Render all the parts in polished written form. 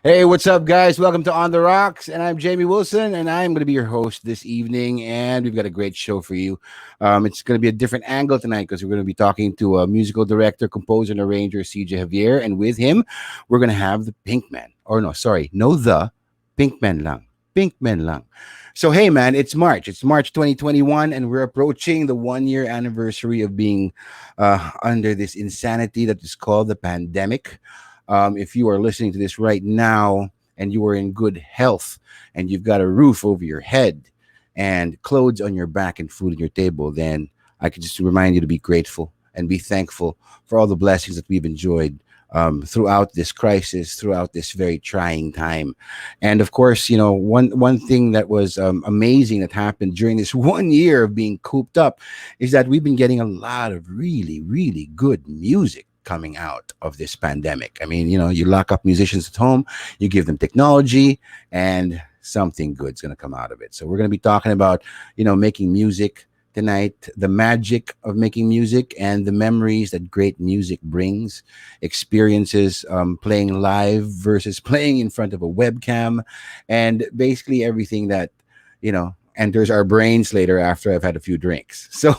Hey, what's up, guys? Welcome to On the Rocks, and I'm Jamie Wilson, and I'm going to be your host this evening. And we've got a great show for you. It's going to be a different angle tonight because we're going to be talking to a musical director, composer, and arranger, Ceejay Javier, and with him, we're going to have the Pinkmen. Or no, sorry, no the Pinkmen lang, Pinkmen lang. So hey, man, it's March. It's March 2021, and we're approaching the 1 year anniversary of being under this insanity that is called the pandemic. If you are listening to this right now and you are in good health and you've got a roof over your head and clothes on your back and food on your table, then I can just remind you to be grateful and be thankful for all the blessings that we've enjoyed throughout this crisis, throughout this very trying time. And of course, one thing that was amazing that happened during this 1 year of being cooped up is that we've been getting a lot of really, really good music coming out of this pandemic. I mean, you lock up musicians at home, you give them technology, and something good's going to come out of it. So we're going to be talking about, making music tonight, the magic of making music and the memories that great music brings, experiences playing live versus playing in front of a webcam, and basically everything that, enters our brains later after I've had a few drinks. So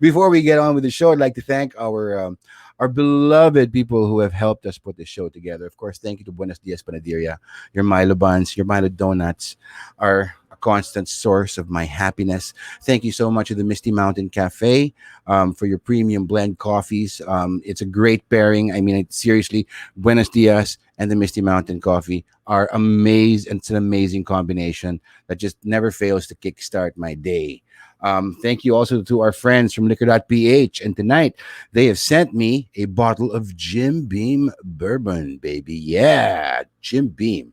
before we get on with the show, I'd like to thank our beloved people who have helped us put this show together. Of course, thank you to Buenos Dias Panaderia. Your Milo buns, your Milo donuts are a constant source of my happiness. Thank you so much to the Misty Mountain Cafe for your premium blend coffees. It's a great pairing. I mean, seriously, Buenos Dias and the Misty Mountain Coffee are amazing. It's an amazing combination that just never fails to kickstart my day. Thank you also to our friends from liquor.ph. And tonight, they have sent me a bottle of Jim Beam Bourbon, baby. Yeah, Jim Beam.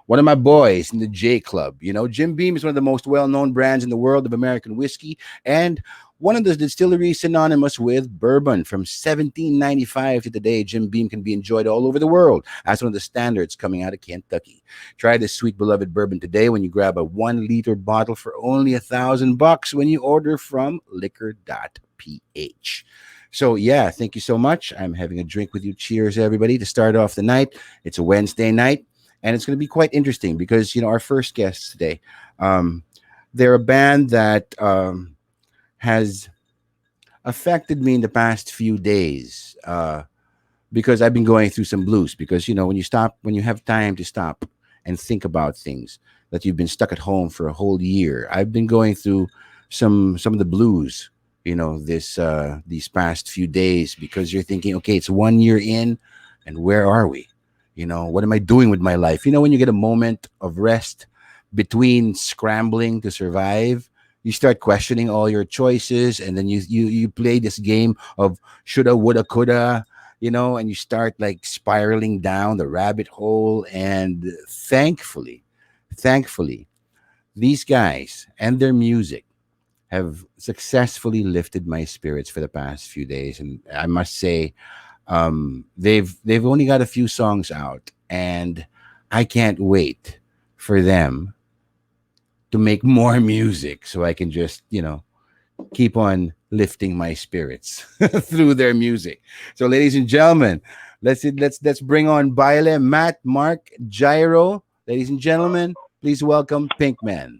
One of my boys in the J Club. Jim Beam is one of the most well known brands in the world of American whiskey and one of the distilleries synonymous with bourbon. From 1795 to today, Jim Beam can be enjoyed all over the world as one of the standards coming out of Kentucky. Try this sweet beloved bourbon today when you grab a 1 liter bottle for only $1,000 when you order from liquor.ph. So yeah, thank you so much. I'm having a drink with you. Cheers, everybody, to start off the night. It's a Wednesday night. And it's going to be quite interesting because, our first guests today, they're a band that has affected me in the past few days because I've been going through some blues. Because, when you have time to stop and think about things that you've been stuck at home for a whole year, I've been going through some of the blues, these past few days because you're thinking, okay, it's 1 year in and where are we? What am I doing with my life? When you get a moment of rest between scrambling to survive, you start questioning all your choices, and then you play this game of shoulda, woulda, coulda, and you start like spiraling down the rabbit hole. And thankfully, these guys and their music have successfully lifted my spirits for the past few days, and I must say, they've only got a few songs out, and I can't wait for them to make more music so I can just keep on lifting my spirits through their music. So, ladies and gentlemen, let's bring on Baile, Matt, Mark, Gyro. Ladies and gentlemen, please welcome Pinkmen.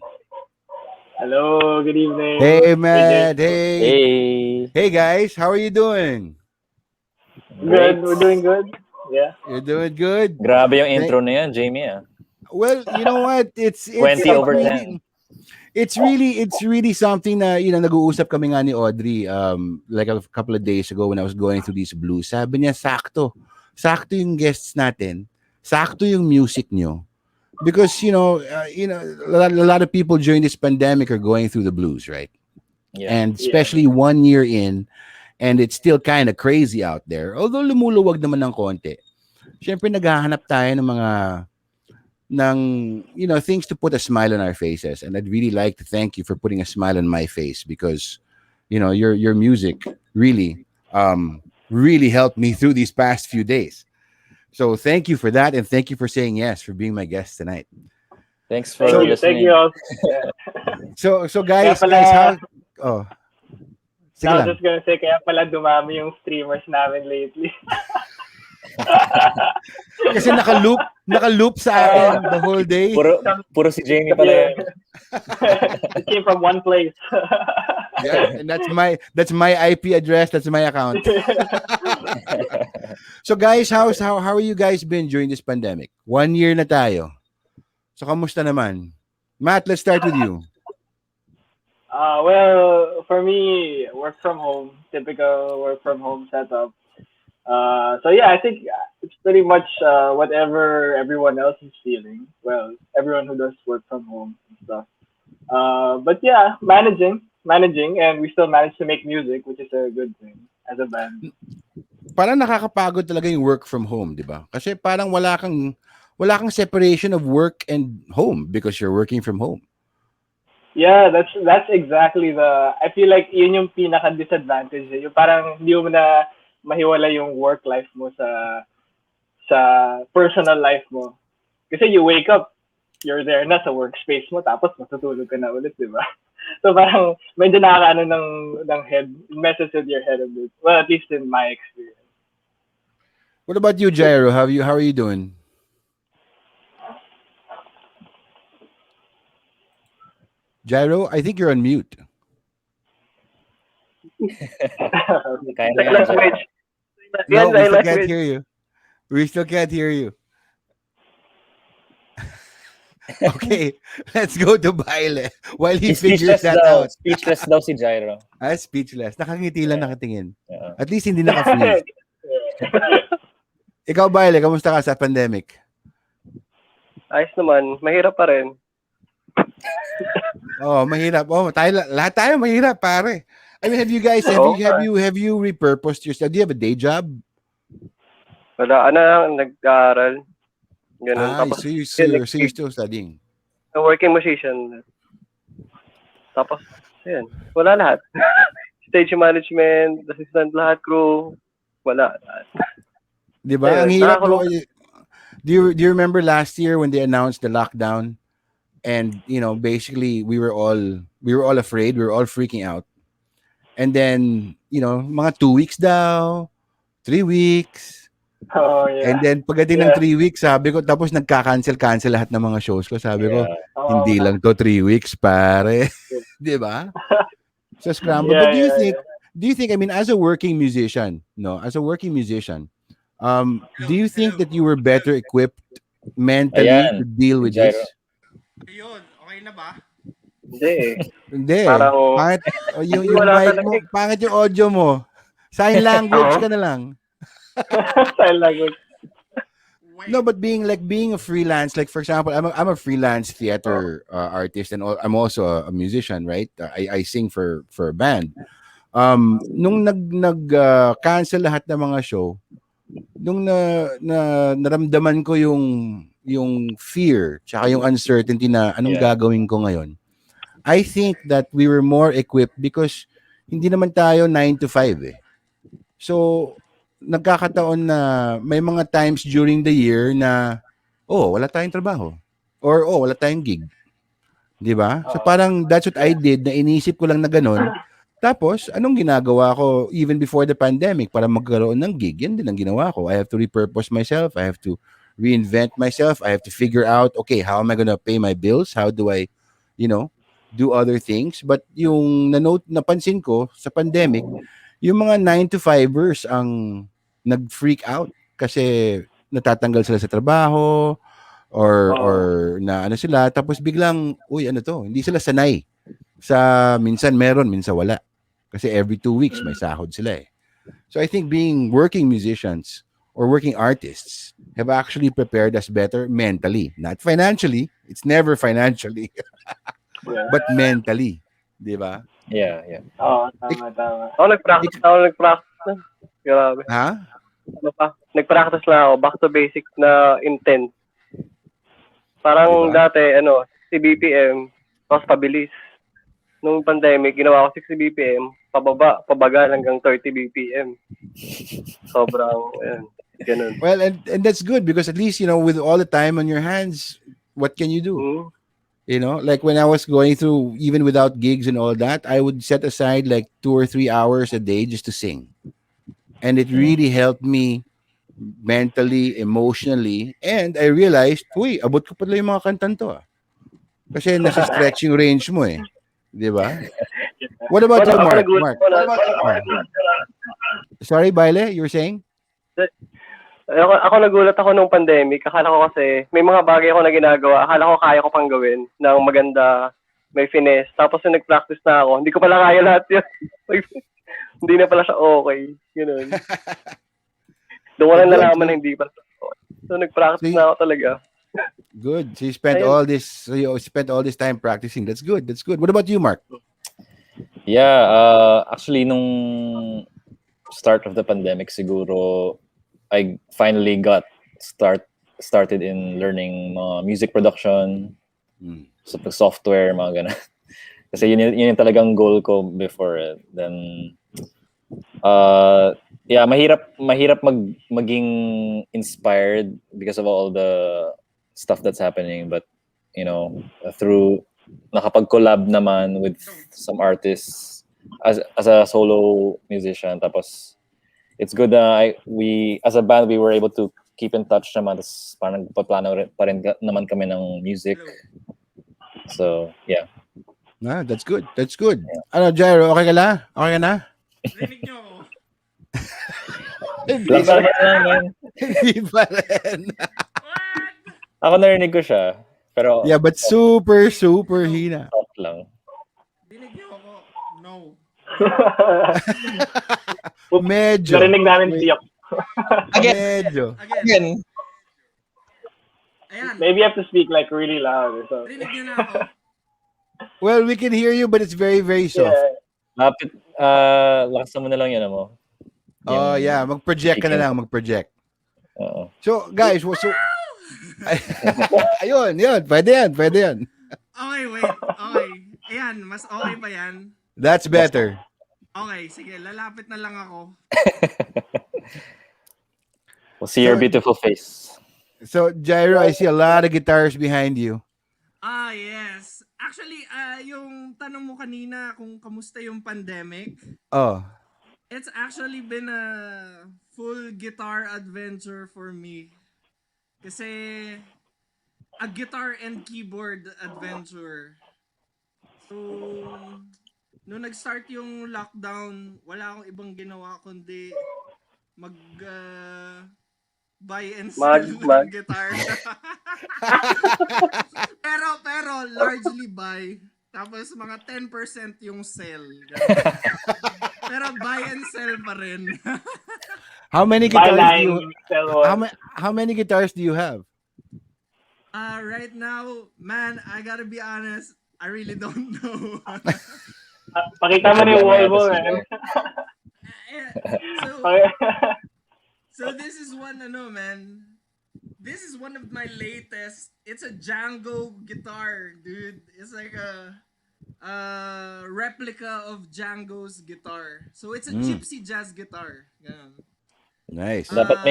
Hello, good evening. Hey, Hey, Jay. Matt. Hey, Hey, hey, guys. How are you doing? Good, great. we're doing good. Yeah. You're doing good. Grabe yung Thank- intro na yan, Jamie. Well, you know what? It's 20 like over really 10. it's really something na nag-uusap kami nga ni Audrey like a couple of days ago when I was going through these blues. Sabi niya sakto. Sakto yung guests natin. Sakto yung music nyo. Because a lot of people during this pandemic are going through the blues, right? Yeah. And Yeah. especially 1 year in, and it's still kind of crazy out there. Although lumuluwag naman ng konti. Syempre naghahanap tayo ng things to put a smile on our faces, and I'd really like to thank you for putting a smile on my face because your music really really helped me through these past few days. So thank you for that, and thank you for saying yes for being my guest tonight. Thanks Thank for So you. Thank you listening. all. Yeah. so Kaya guys, how pala, oh sige I was lang. just gonna say, kaya pala dumami yung streamers namin lately. Kasi naka-loop sa akin the whole day. Puro si Jamie pala Yeah. yun. It came from one place. Yeah, and that's my IP address, that's my account. So guys, how are you guys been during this pandemic? 1 year na tayo. So kamusta naman? Matt, let's start with you. Well, for me, work from home, typical work from home setup. So yeah, I think it's pretty much whatever everyone else is feeling. Well, everyone who does work from home and stuff. But yeah, managing, and we still manage to make music, which is a good thing as a band. Parang nakakapagod talaga yung work from home, di ba? Kasi parang wala kang separation of work and home because you're working from home. Yeah, that's exactly the. I feel like yun yung pinaka disadvantage. Yung parang hindi mo na mahiwala yung work life mo sa personal life mo. Kasi you wake up, you're there na sa workspace mo, tapos matutulog ka na ulit, di ba? So parang medyo nakakaano ng head, messes with your head a bit. Well, at least in my experience. What about you, Jairo? How are you doing? Jairo, I think you're on mute. Kaya na yan, Jairo. No, we still can't hear you. We still can't hear you. Okay, let's go to Baile while he figures that out. Speechless daw si Jairo. Speechless. Nakangiti lang, nakatingin. Yeah. At least hindi naka-freeze. Ikaw, Baile, kamusta ka sa pandemic? Ayos naman. Mahirap pa rin. Mahirap. Lahat tayo mahirap, pare. I mean, have you guys have you repurposed yourself? Do you have a day job? Wala na, nag-aaral. Ganun. Tapos, so you're still studying. A working musician. Tapos, yun. Wala lahat. Stage management, assistant lahat, crew. Wala. Di ba? Ang hirap mo. Do you remember last year when they announced the lockdown? And basically we were all afraid, we were all freaking out. And then, mga 2 weeks daw, 3 weeks. Oh, yeah. And then pagdating ng 3 weeks, sabi ko, tapos nagka-cancel lahat ng mga shows ko. Sabi ko, hindi lang to 3 weeks, pare. Di ba? So scramble. But do you think, I mean, as a working musician, do you think that you were better equipped mentally to deal with this? Ayun, okay na ba? Hindi. Parang, yung mic mo, pangit yung audio mo. Sign language ka na lang. Sign language. No, but being a freelance, like for example, I'm a freelance theater artist, and I'm also a musician, right? I sing for a band. Nung cancel lahat ng mga show, nung naramdaman ko yung fear tsaka yung uncertainty na anong gagawin ko ngayon. I think that we were more equipped because hindi naman tayo 9 to 5 eh. So nagkakataon na may mga times during the year na wala tayong trabaho or wala tayong gig. 'Di ba? So parang that's what I did, na inisip ko lang na ganun. Tapos anong ginagawa ko even before the pandemic para magkaroon ng gig? Yan din ang ginawa ko. I have to repurpose myself. I have to reinvent myself. I have to figure out, okay, how am I gonna pay my bills? How do I, do other things? But yung napansin ko sa pandemic, yung mga 9 to 5ers ang nag-freak out kasi natatanggal sila sa trabaho or na ano sila, tapos biglang, hindi sila sanay sa minsan meron, minsan wala. Kasi every 2 weeks may sahod sila eh. So I think being working musicians or working artists have actually prepared us better mentally. Not financially. It's never financially. But mentally. Di ba? Yeah. Tama. Ako nag-practice na. Grabe. Ha? Ano pa? Nag-practice lang ako. Back to basic na intent. Parang dati, 60 BPM, tapos pabilis. Nung pandemic, ginawa ko 60 BPM, pabagal hanggang 30 BPM. Sobrang, ganun. Well, and that's good because at least, with all the time on your hands, what can you do? Mm-hmm. Like when I was going through, even without gigs and all that, I would set aside like 2 or 3 hours a day just to sing. And it really helped me mentally, emotionally, and I realized, uy, abot ko pala yung mga kantan to. Kasi nasa stretching range mo eh. Di ba? What about Well, you, ako Mark? nagulat Mark. ko na. Oh. Sorry, Baile, you were saying? Ako nagulat ako nung pandemic. Akala ko kasi may mga bagay ako na ginagawa. Akala ko kaya ko pang gawin ng maganda, may finesse. Tapos nung nag-practice na ako, hindi ko pala kaya lahat yun. Hindi na pala siya okay. Ganun. Doon ko lang nalaman na hindi pala siya okay. So nag-practice na ako talaga. Good. So you spent Ayun. all this time practicing. That's good. That's good. What about you, Mark? Yeah, actually, nung start of the pandemic, siguro, I finally got started in learning music production, sa software, mga ganun. Kasi yun yung talagang goal ko before. Then, yeah, mahirap maging inspired because of all the stuff that's happening. But, through nakapag-collab naman with some artists as a solo musician. Tapos, it's good that we as a band we were able to keep in touch naman. Tapos parang nagpaplano pa rin naman kami ng music. So, yeah. That's good. That's good. Ano, Jairo, okay ka na? Okay ka na? Rinig nyo ako. Laban lang, man. Hindi pa rin. What? Ako narinig ko siya. Pero, Yeah, but super hina. soft lang. Rinig nyo ako. No. Medyo. Narinig namin tiyok. Medyo. Again. Ayan. Maybe you have to speak like really loud or something. Rinig nyo na ako. Well, we can hear you, but it's very soft. Yeah. Lapit, lakasan mo na lang yan mo. Oh, yeah. Mag-project ka na lang. Mag-project. Oo. So, guys, ayun. Pwede yan. Okay, wait. Okay. Ayan, mas okay pa yan. That's better. Okay, sige. Lalapit na lang ako. We'll see your beautiful face. So, Jairo, I see a lot of guitars behind you. Yes. Actually, yung tanong mo kanina kung kamusta yung pandemic, Oh. it's actually been a full guitar adventure for me. Kasi a guitar and keyboard adventure. So, nung nag-start yung lockdown, wala akong ibang ginawa kundi buy and sell ng guitar. pero largely buy. Tapos mga 10% yung sell. Pero buy and sell pa rin. How many guitars Buy do you line, sell one. How many guitars do you have? Right now, man, I gotta be honest, I really don't know. Pakita mo na yung wall mo, man. So this is one, man. This is one of my latest. It's a Django guitar, dude. It's like a replica of Django's guitar. So it's a gypsy jazz guitar. Ganun. Nice. Dapat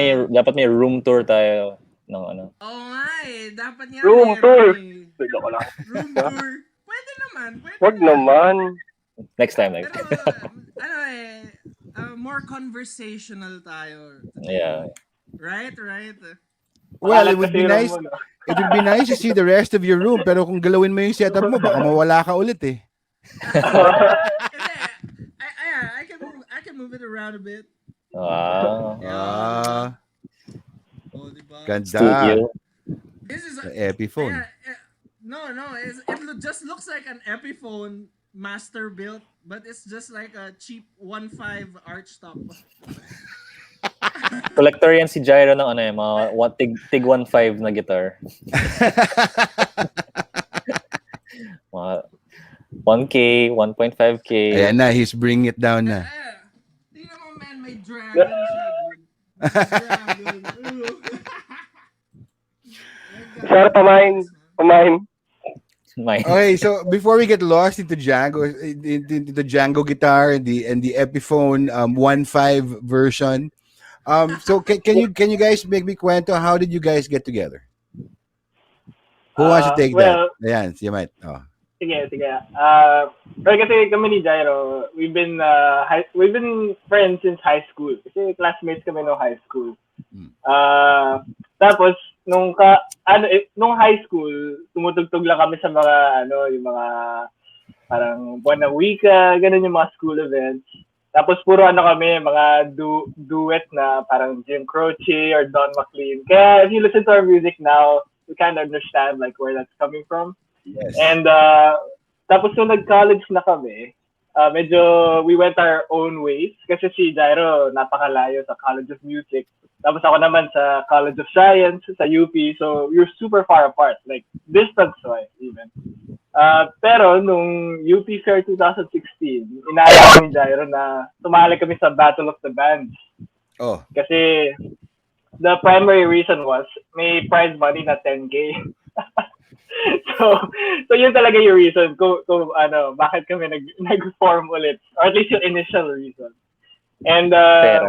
may room tour tayo ng ano. Oo nga eh. Dapat nga Room tour. Bigla ko lang. Room tour. Pwede naman. Wag naman. Next time. Pero more conversational tayo. Yeah. Right? Well, it would be nice. It would be nice to see the rest of your room. Pero kung galawin mo yung setup mo, baka mawala ka ulit eh. I can move it around a bit. Wow. Oh, diba? Ganda. Studio. This is The Epiphone. No, it just looks like an Epiphone master built, but it's just like a cheap 1.5 archtop. Collector yan si Jairo ng ano mga tig 1.5 na guitar. Mga 1K, 1.5K. Ayan na, he's bringing it down na. Tingnan mo, man, may dragon siya, dude. Dragon. Sarap pamain. Okay, so before we get lost into the Django guitar and the Epiphone 1.5 version, so can you guys make me kwento, how did you guys get together? Who wants to take that? Ayan, si Mike. Oh. Sige. Pero kasi kami ni Jairo, we've been friends since high school. Kasi classmates kami no high school. Mm. Tapos nung high school, tumutugtog lang kami sa mga yung mga parang buwan ng wika, ganun yung mga school events. Tapos puro kami, mga duet na parang Jim Croce or Don McLean. Kaya if you listen to our music now, you kind of understand like where that's coming from. Yes. And tapos nung nag-college na kami, medyo we went our own ways kasi si Jairo napakalayo sa College of Music. Tapos ako naman sa College of Science sa UP. So we're super far apart, like distance-wise even. Pero nung UP Fair 2016, inaya ko ni Jairo na sumali kami sa Battle of the Bands. Oh. Kasi the primary reason was may prize money na 10K. so yun talaga yung reason kung bakit kami nag-form ulit, or at least yung initial reason. And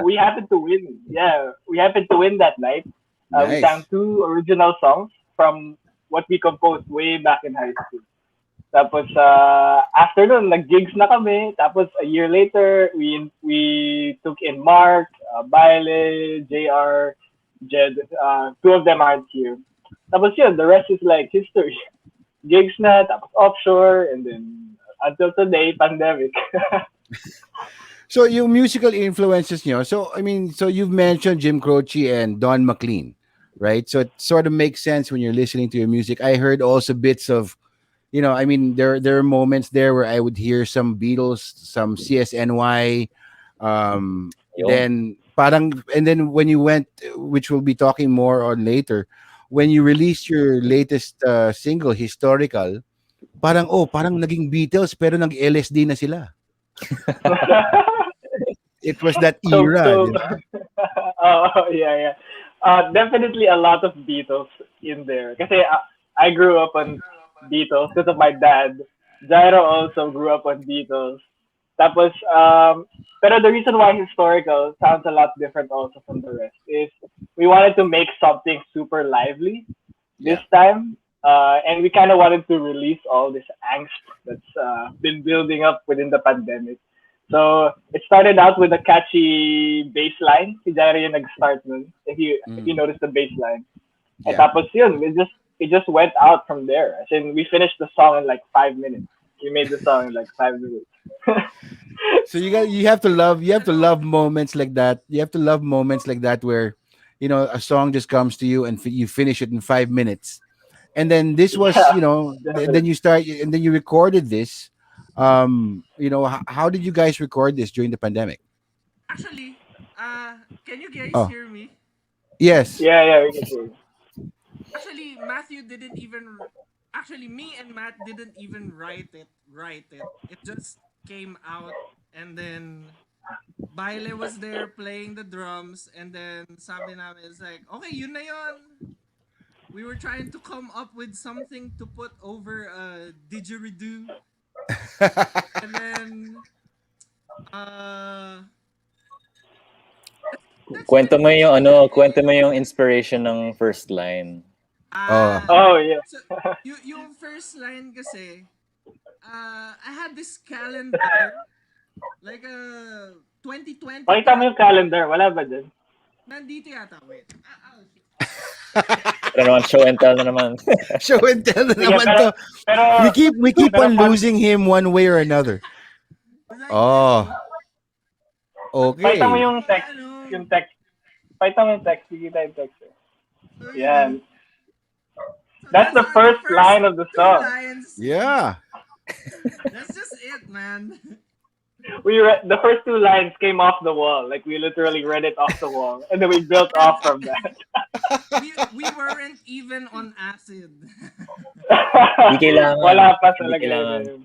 we happened to win. Yeah, we happened to win that night. We sang Nice. 2 original songs from what we composed way back in high school. Tapos after nun, nag-gigs na kami. Tapos a year later, we took in Mark, Baile, JR, Jed. 2 of them aren't here. Tapos yun, the rest is like history. Gigs na, tapos offshore, and then until today, pandemic. So yung musical influences nyo, so I mean, so you've mentioned Jim Croce and Don McLean, right? So it sort of makes sense when you're listening to your music. I heard also bits of, I mean, there are moments there where I would hear some Beatles, some CSNY, Yun. then parang, and then when you went, which we'll be talking more on later, when you released your latest single, Historical, parang naging Beatles pero nag LSD na sila. It was that so, era, so di ba? yeah. Definitely a lot of Beatles in there. Kasi I grew up on Beatles because of my dad. Jairo also grew up on Beatles. Tapos, pero the reason why Historical sounds a lot different also from the rest is we wanted to make something super lively this Yeah. time. And we kind of wanted to release all this angst that's been building up within the pandemic. So it started out with a catchy bass line. Si Jairo yung nag-start nun. If you notice the bass line. And Yeah. tapos yun, it just went out from there. As in, we finished the song in like 5 minutes. We made the song in like 5 minutes. So you have to love moments like that. You have to love moments like that where, a song just comes to you and you finish it in 5 minutes. And then this was, Yeah, then definitely. you start, and then you recorded this. How did you guys record this during the pandemic? Actually, can you guys Oh, hear me? yes. Yeah, we can do it. Actually, Matthew didn't even. Actually, me and Matt didn't even write it. Write it. It just came out, and then Baile was there playing the drums, and then sabi namin is like, okay, yun na yun. We were trying to come up with something to put over didgeridoo, and then uh, that's Kwento pretty mo much yung it. kwento mo yung inspiration ng first line. Oh, Ah, Oh, yeah. so yung first line kasi, I had this calendar, like 2020 Pakita mo yung calendar. calendar. Wala ba dyan? Nandito yata, wait. Pero naman, show and tell na naman. show and tell na Sige, naman to. pero, We keep pero on losing him one way or another. It's like this, Oh, oh. pakita mo okay. yung text. Ano, Yung text. Pakita mo yung text. Sige tayo yung text. so, Yan. So That's those the are the first first line of the two song. lines. Yeah. That's just it, man. The first 2 lines came off the wall. Like we literally read it off the wall, and then we built off from that. We weren't even on acid. Di kailangan. Wala pa Di talaga kailangan. yun.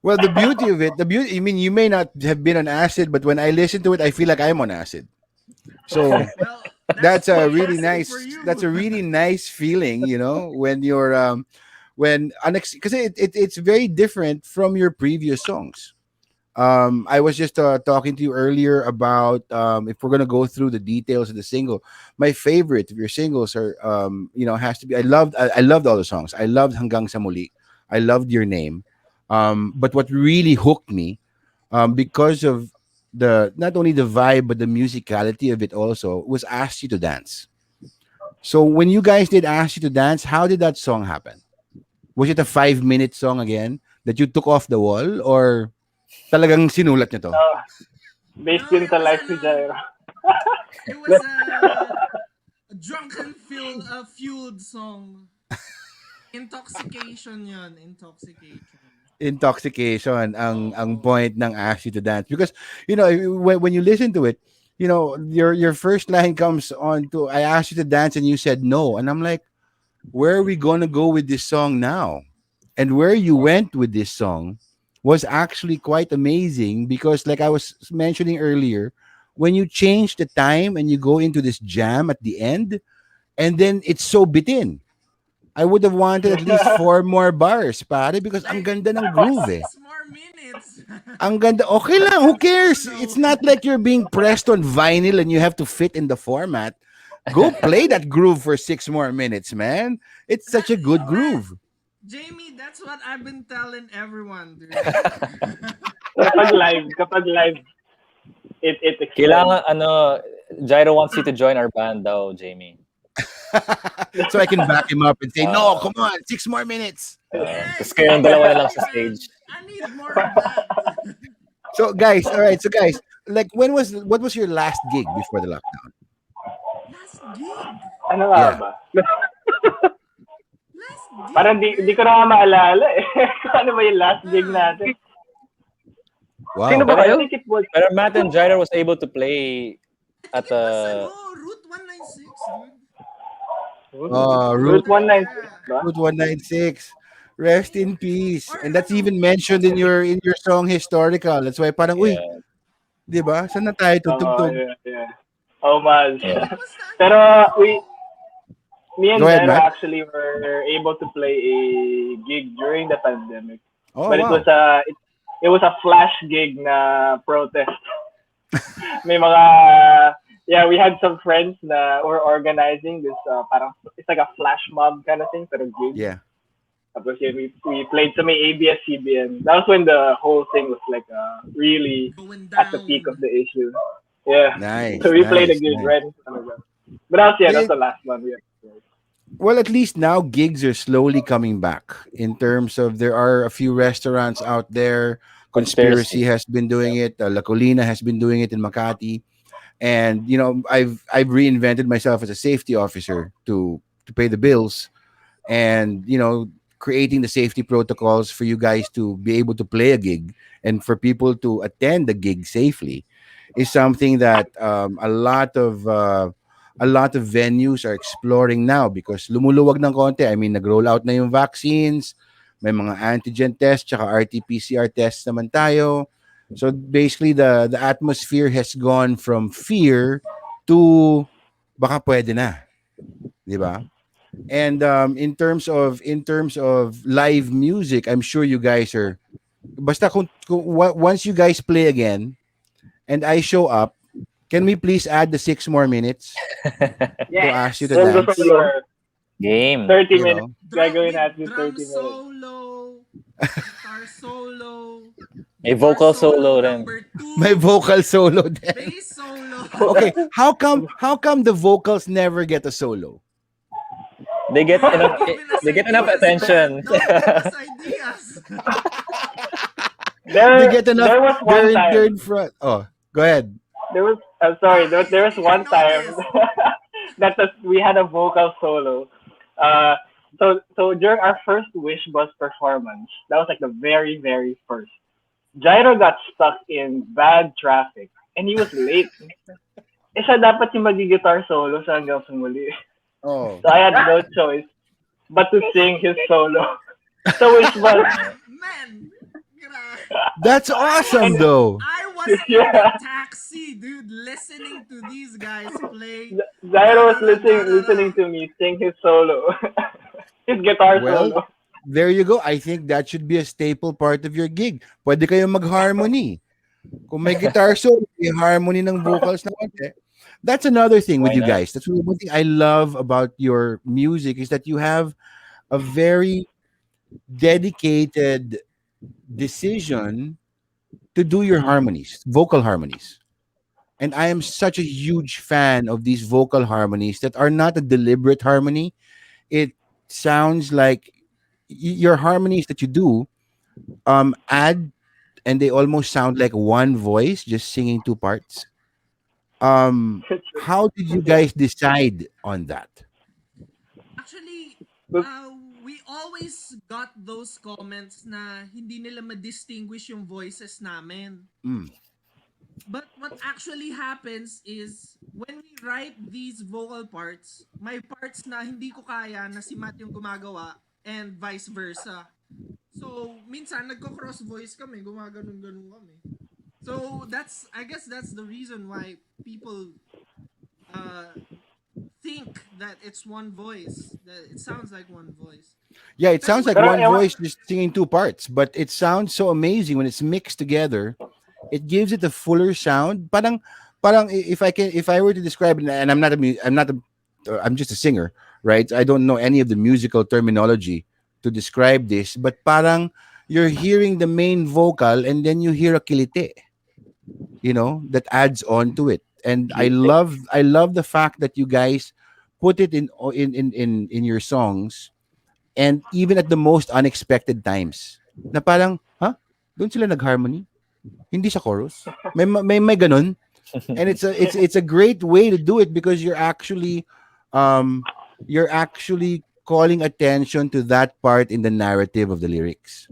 Well, the beauty of it, I mean, you may not have been on acid, but when I listen to it, I feel like I'm on acid. So Well, that's that's a my really acid for nice. That's you. a really nice feeling, when you're because it's very different from your previous songs. I was just talking to you earlier about if we're gonna go through the details of the single. My favorite of your singles are has to be. I loved all the songs. I loved Hanggang sa Muli. I loved Your Name. But what really hooked me, because of the not only the vibe but the musicality of it also was Asked You to Dance. So when you guys did Asked You to Dance, how did that song happen? Was it a 5 minute song again that you took off the wall, or talagang sinulat niyo to? Uh, based No, din it sa was life ni Jairo. it was a drunken fueled song. Intoxication yun, intoxication. Intoxication ang Oo. point ng Ask You to Dance, because when you listen to it, your first line comes on to I asked you to dance and you said no, and I'm like, where are we going to go with this song now? And where you went with this song was actually quite amazing, because like I was mentioning earlier, when you change the time and you go into this jam at the end, and then it's so bitin. I would have wanted at least four more bars, pare, because ang Like ganda ng groove eh. 6 more minutes. Ang ganda. Okay lang, who cares? It's Solo. not like you're being pressed on vinyl and you have to fit in the format. Go play that groove for 6 more minutes, man. It's such a good Man, groove. Jamie, that's what I've been telling everyone, dude. Kapag live, it explodes. Kailangan, Gyro wants you to join our band daw, Jamie. So I can back him up and say, no, Uh, come on, 6 more minutes. Tapos Yes, kayong dalawa na lang sa man. stage. I need more of that. So guys, all right. So guys, like what was your last gig before the lockdown? Last gig. Ano nga Yeah. ba? Last Parang gig, di ko man. na nga maalala eh. Kung ano ba yung last gig Ah, natin. Sino Wow. ba I kayo? think it was, Pero Matt and Gyro was able to play I think at it was Route 196, dude. Route Route 196 Yeah. ba? Route 196. Rest in peace. Or And that's ano, even mentioned in your song Historical. That's why parang uy, yeah, 'di ba? Saan na tayo Oo, tutugtog? yeah. Oh, mas. yeah. when was the Pero ano? me and Go ahead, Jairo Matt. actually were able to play a gig during the pandemic. Oh, But wow. it was a flash gig na protest. May mga, yeah, we had some friends na were organizing this, parang, it's like a flash mob kind of thing, pero gig. Yeah. Tapos yun, we played sa may ABS-CBN. That was when the whole thing was like really Going at the peak of down. the issue. Yeah. Nice, So we played a nice, gig nice. right in front of them. But that was It, the last one we had. well, at least now gigs are slowly coming back in terms of there are a few restaurants out there. Conspiracy Conspiracy. has been doing it. La Colina has been doing it in Makati. And I've reinvented myself as a safety officer to pay the bills, and creating the safety protocols for you guys to be able to play a gig and for people to attend the gig safely is something that a lot of venues are exploring now, because lumuluwag ng konti. I mean, nag-roll out na yung vaccines, may mga antigen tests tsaka RT-PCR tests naman tayo. So basically the atmosphere has gone from fear to baka pwede na, 'di ba? And in terms of live music, I'm sure you guys are basta once you guys play again and I show up, can we please add the 6 more minutes to ask you to Yes. Solo dance? solo. Sure. Game. 30 You minutes. know, Gagawin With natin drum 30 minutes. solo, guitar solo, May guitar vocal solo solo rin. number my 2, vocal solo then. bass solo. Okay, how come the vocals never get a solo? They get Don't enough. give us They get enough ideas, man. attention. Don't give us ideas. They There get enough. there was one They're time. in front. Oh, go ahead. There was I'm sorry, I there was think I one know time this. we had a vocal solo. Uh so during our first Wish Bus performance, that was like the very, very first. Jairo got stuck in bad traffic and he was late. Eh siya dapat yung magi-guitar solo sa hanggang sa muli. Oh, So I had no choice but to sing his solo. So Wish Bus. Man, gra- that's awesome And though. I was in the yeah, taxi, dude, listening to these guys play. Jairo was Da-da-da, listening da-da-da. to me sing his solo. His guitar Well, solo. there you go. I think that should be a staple part of your gig. Pwede kayong mag-harmony. Kung may guitar solo, may harmony ng vocals na konti. That's another thing with Why you not? guys. That's one thing I love about your music is that you have a very dedicated decision to to do your harmonies, vocal harmonies. And I am such a huge fan of these vocal harmonies that are not a deliberate harmony. It sounds like your harmonies that you do add, and they almost sound like one voice just singing two parts. How did you yeah. guys decide on that? Actually, But we always got those comments na hindi nila ma-distinguish yung voices namin. Mm, But what actually happens is when we write these vocal parts, may parts na hindi ko kaya na si Matt yung gumagawa and vice versa. So, minsan nagko-cross voice kami, gumaganon-ganon kami. So, I guess that's the reason why people uh, think that it's one voice, that it sounds like one voice. yeah, it Pero sounds like what pero one ewan, voice just singing two parts, but it sounds so amazing when it's mixed together. It gives it a fuller sound. Parang if I were to describe it, and I'm just a singer, right? I don't know any of the musical terminology to describe this, but parang you're hearing the main vocal and then you hear a kilite, that adds on to it. And I love the fact that you guys put it in your songs, and even at the most unexpected times. Na parang, huh? Doon sila nag-harmony? Hindi sa chorus? May ganun. And it's a great way to do it because um you're actually calling attention to that part in the narrative of the lyrics.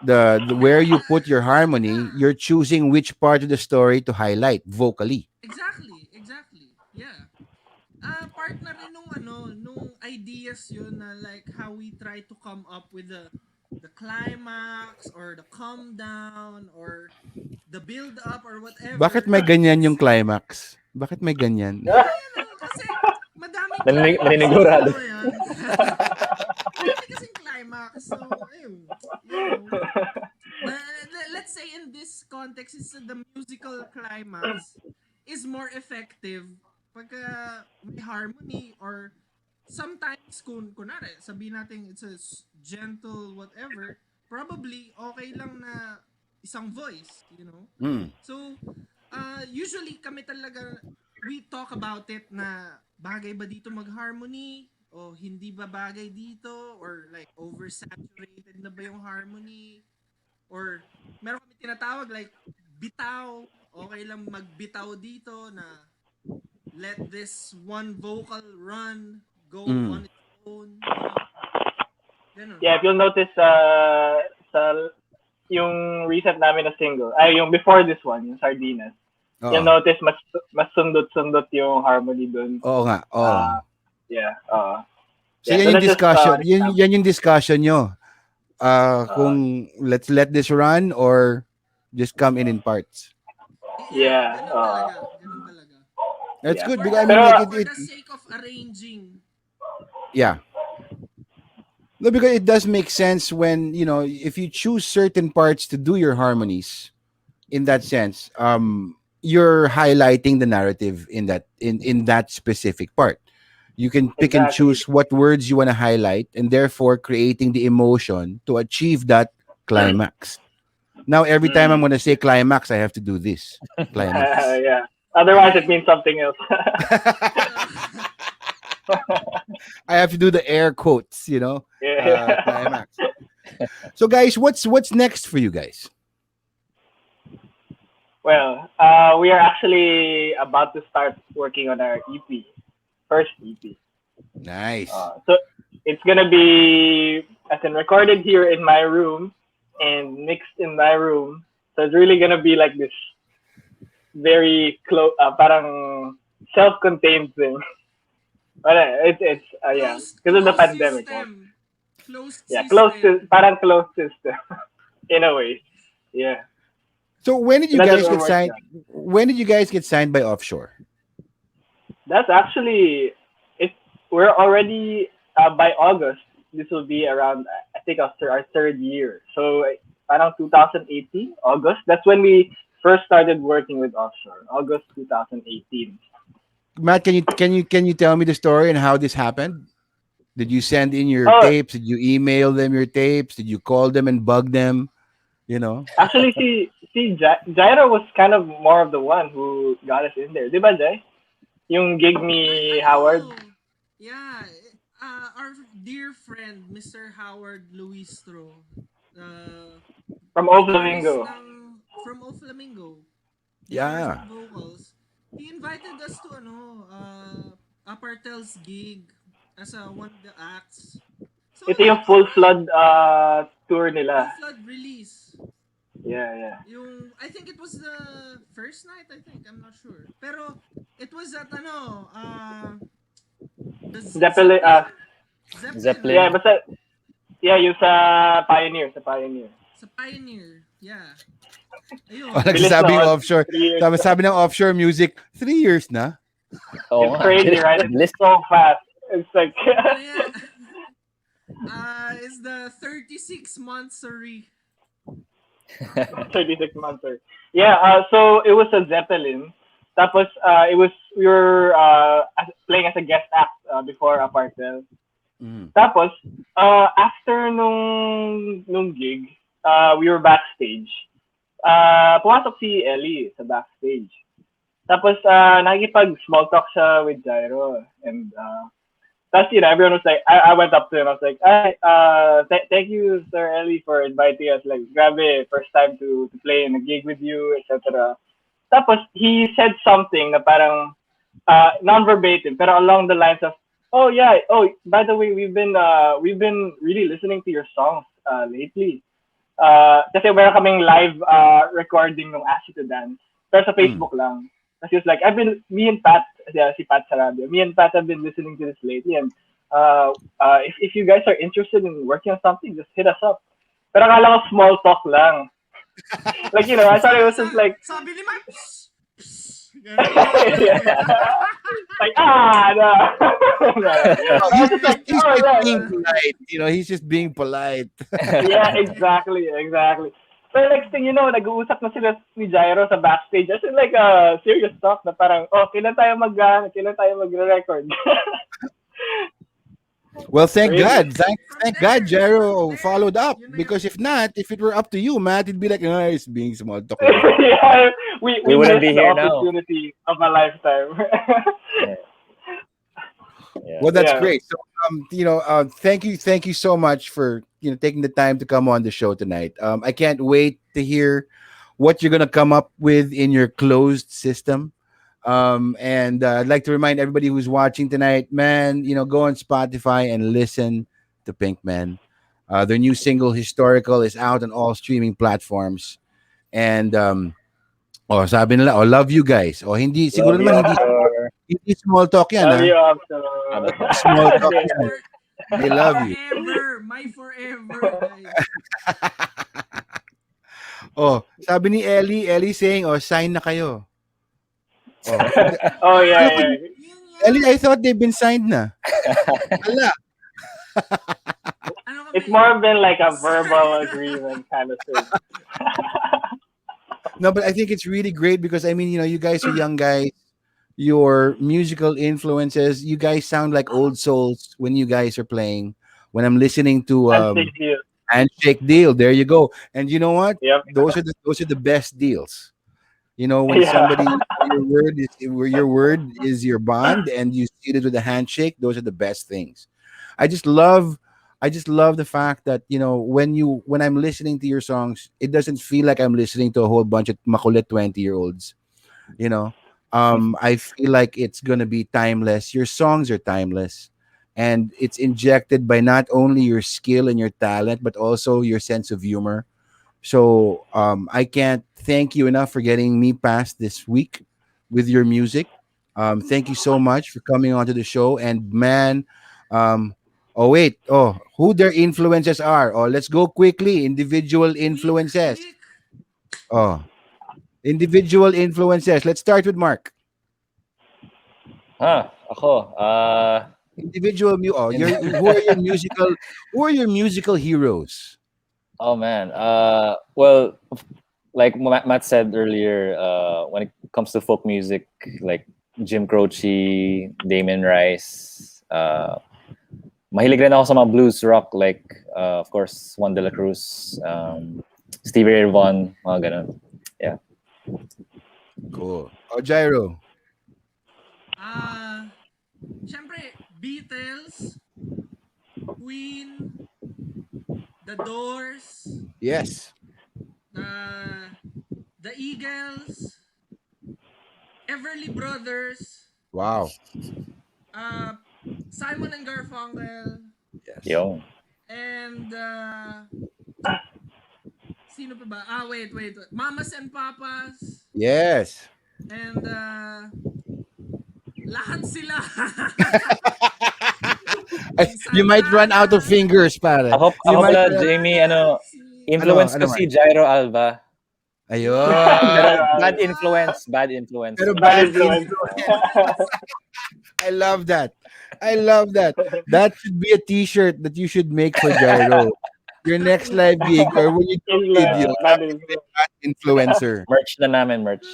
The where you put your harmony, yeah, you're choosing which part of the story to highlight vocally. exactly. Yeah. Part na rin nung ideas yun na like how we try to come up with the climax or the calm down or the build up or Bakit whatever. may ganyan yung It's climax? Bakit may ganyan? kasi madaming climax eh, Naninigurado. alam mo yun. Madami kasing climax. So, ayun, let's say in this context, the musical climax is more effective pagka may harmony or sometimes kung kunwari, sabihin natin it's a gentle whatever, probably okay lang na isang voice. Mm. So, usually kami talaga, we talk about it na bagay ba dito mag-harmony o hindi ba bagay dito or like oversaturated na ba yung harmony or meron kami tinatawag like bitaw, okay lang magbitaw dito na let this one vocal run go Mm. on its own. Ganun. yeah, if you'll notice sa yung recent namin na single, ay yung before this one, yung Sardinas, you'll Oo. notice mas sundot-sundot yung harmony dun. Oo nga. Oo. Yeah. So Yeah, yan so yung that's just discussion. an Yan, example. yan yung discussion nyo. Uh, Kung let's let this run or just come in parts. Yeah, yeah. ganun talaga. That's Yeah. good For because I the mean Pero like for the sake of arranging. yeah. No, because it does make sense when, if you choose certain parts to do your harmonies in that sense, you're highlighting the narrative in that specific part. You can pick and exactly. choose what words you want to highlight and therefore creating the emotion to achieve that climax. Now every time I'm Mm. going to say climax, I have to do this. Climax. Yeah. Otherwise, it means something else. I have to do the air quotes, Yeah. climax. So guys, what's next for you guys? Well, we are actually about to start working on our EP, first EP. Nice. So it's gonna be as in recorded here in my room and mixed in my room. So it's really gonna be like this very close, parang self-contained thing. But it's yeah, because of the Closed pandemic. system. Closed Yeah, close to system. parang close system in a way. Yeah, So when did so you that's what guys we're get working signed? on. When did you guys get signed by Offshore? That's actually it. We're already by August. This will be around I think our third year. So around 2018 August. That's when we first started working with Offshore. August 2018. Matt, can you tell me the story and how this happened? Did you send in your Oh tapes? Did you email them your tapes? Did you call them and bug them? You know. Actually, Jairo was kind of more of the one who got us in there. Di ba, Jai? Yung gig ni I Howard know. Yeah. Our dear friend, Mr. Howard Luistro, uh, from O guitarist Flamingo. from O Flamingo, guitars Yeah. and vocals. He invited us to Apartel's gig as one of the acts. So Ito we're like, yung all full right, flood tour full nila. flood release. Yeah, yeah. I think it was the first night, I think. I'm not sure. Pero it was at the Zeppelin, Zeppelin, yeah, right? Zeppelin. basta, yeah, yung sa Pioneer. Sa Pioneer. Yeah. O, Ayun. Bilis nagsasabing noon, offshore. 3 years. Sabi ng offshore music, 3 years na. Oo It's nga. crazy, right? It's Bilis. so fast. It's like, Ano yan? It's the 36 monthsary. 36 months. Or, yeah, so it was a Zeppelin. Tapos, we were playing as a guest act before Apartel. Mm. Tapos, after nung gig, we were backstage. Pumasok si Ellie sa backstage. Tapos, nakikipag-small talk siya with Jairo. And, that's, everyone was like, I went up to him, I was like, thank you, Sir Ellie, for inviting us. Like, grabe, first time to play in a gig with you, etc. Tapos, he said something na parang, non-verbatim, pero along the lines of, oh yeah, oh, by the way, we've been really listening to your songs lately. Kasi meron kaming live recording ng Ask You to Dance. Pero sa Mm. Facebook lang. Kasi it's like, me and Pat, si Pat Sarabia, me and Pat have been listening to this lately, and if you guys are interested in working on something, just hit us up. Pero akala ko small talk lang. Like, I thought it was just like, Sabi ni Matt, psst, psst. Ganun. like, no. No. Oh, I was just like, he's oh just yeah. being polite. He's just being polite. Yeah, exactly. Pero next thing you know, nag-uusap na sila ni Jairo sa backstage. As in like serious talk na parang, kailan tayo magre-record? Well, thank Crazy. God. Thank God, Jero From followed there, up. yun na Because yun. if it were up to you, Matt, it'd be like, he's being small talk. Yeah, we We wouldn't missed be the here now. opportunity of a lifetime. Yeah. Yeah. Well, that's Yeah. great. So, thank you so much for taking the time to come on the show tonight. I can't wait to hear what you're gonna come up with in your closed system. And I'd like to remind everybody who's watching tonight, man, go on Spotify and listen to Pinkmen. Their new single "Historical" is out on all streaming platforms. And sabi nila, love you guys. Hindi siguro Love you, naman offshore. hindi small talk yan, Love ha. you, Opso. Small talk My yan. for, They my love you. forever. My forever, guys. Sabi ni Ellie saying, sign na kayo. Oh yeah, Ano ba- yeah. Yun yan. Ellie, I thought they've been signed na. Ala. Ano kami? It's more been like a verbal agreement kind of thing. No, but I think it's really great because you guys are young guys. Your musical influences, you guys sound like old souls when you guys are playing. When I'm listening to Handshake deal. Handshake Deal, there you go. And you know what? Yep. Those are the best deals. When Yeah. somebody your word is your bond, and you see it with a handshake, those are the best things. I just love the fact that when I'm listening to your songs, it doesn't feel like I'm listening to a whole bunch of makulit 20-year-olds. I feel like it's gonna be timeless. Your songs are timeless, and it's injected by not only your skill and your talent, but also your sense of humor. So I can't thank you enough for getting me past this week with your music. Thank you so much for coming onto the show. And man, who their influences are. Let's go quickly. Individual influences. Quick. Oh, individual influences. Let's start with Mark. Ako. Individual who are your musical heroes? Oh man. Well, like Matt said earlier, when it comes to folk music, like Jim Croce, Damon Rice, mahilig rin ako sa mga blues rock, like of course Juan de la Cruz, Stevie Ray Vaughan, mga ganun. Yeah. Cool. Oh, Gyro. Ah, syempre, Beatles, Queen, The Doors, Yes. uh, The Eagles, Everly Brothers, Wow. uh, Simon and Garfunkel, Yes. Yo. and sino pa ba? Wait. Mamas and Papas, Yes. and lahat sila. Ay, Si you might run out of Santana, fingers, pare. Ako, You ako si might pala, run... Jamie, Santana, si... influence Ano, ko si Mark? Jairo Alba. Ayun. Pero General. bad influence. Pero Bad bad influence. influence. Influence. I love that. I love that. That should be a T-shirt that you should make for Gyro. Your next live gig or when you do a video, Influence. Bad influence. bad influencer. Merch na namin, merch.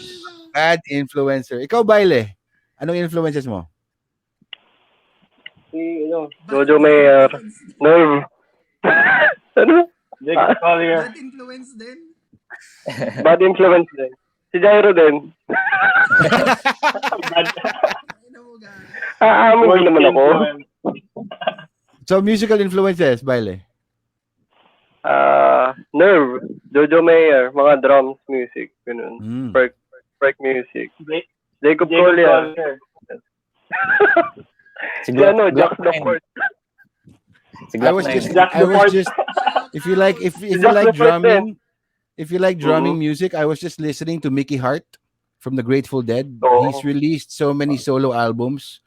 Bad influencer. Ikaw, Baile. Anong influences mo? Si, Bad Jojo Mayer, influence. Nerve. Ano? Jacob Collier. Bad influence din. Bad influence din. Si Jairo din. Bad. Ano mo ga? Aamin Worst din naman ako. influence. So, musical influences, Baile. Nerve, Jojo Mayer, mga drums music, ganun. Mm. Perk music. Ja- Jacob Jacob Collier. Collier. Si Si ano, Jack Glock 9. Duport. Si I Glock was 9. just, Jack I was Duport. just, Shout if you like, out. if you Jack like Duport drumming, if you like drumming Mhm. music, I was just listening to Mickey Hart from the Grateful Dead. Oo. He's released so many solo albums.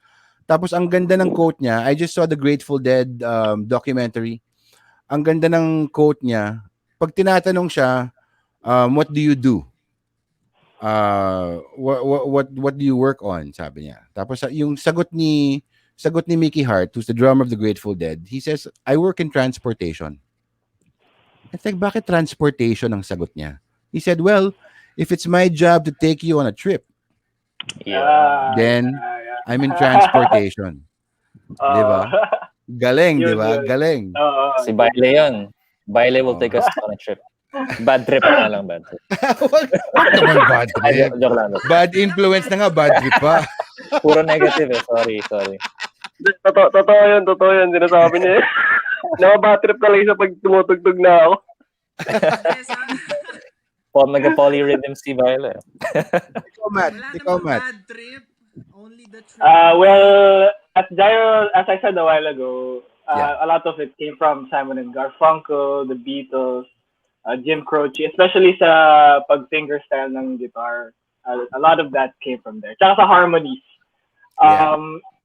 Tapos ang ganda ng quote niya. I just saw the Grateful Dead documentary. Ang ganda ng quote niya. Pag tinatanong siya, what do you do? What do you work on? Sabi niya. Tapos yung sagot ni Mickey Hart, who's the drummer of the Grateful Dead, he says, I work in transportation. It's like, bakit transportation ang sagot niya? He said, well, if it's my job to take you on a trip, Yeah. then Yeah. I'm in transportation. Di ba? Galing, di Yun, ba? yun. Galing. Si Baile yun. Baile will Oh. take us on a trip. Bad trip na lang, bad trip. Wag naman bad trip. Joke lang. Bad influence na nga, bad trip pa. Puro negative eh. Sorry. Totoo yun, sinasabi niya. Nakabatrip talaga sa pag tumutugtog na ako. Yes, Nagka-polyrhythm si Baile. Ikaw, Matt. Wala Ikaw, namang Matt. bad trip. Only the trip. Well, as I said a while ago, Yeah. a lot of it came from Simon and Garfunkel, the Beatles, Jim Croce, especially sa pag-fingerstyle ng guitar. A lot of that came from there. Tsaka sa harmonies. Yeah.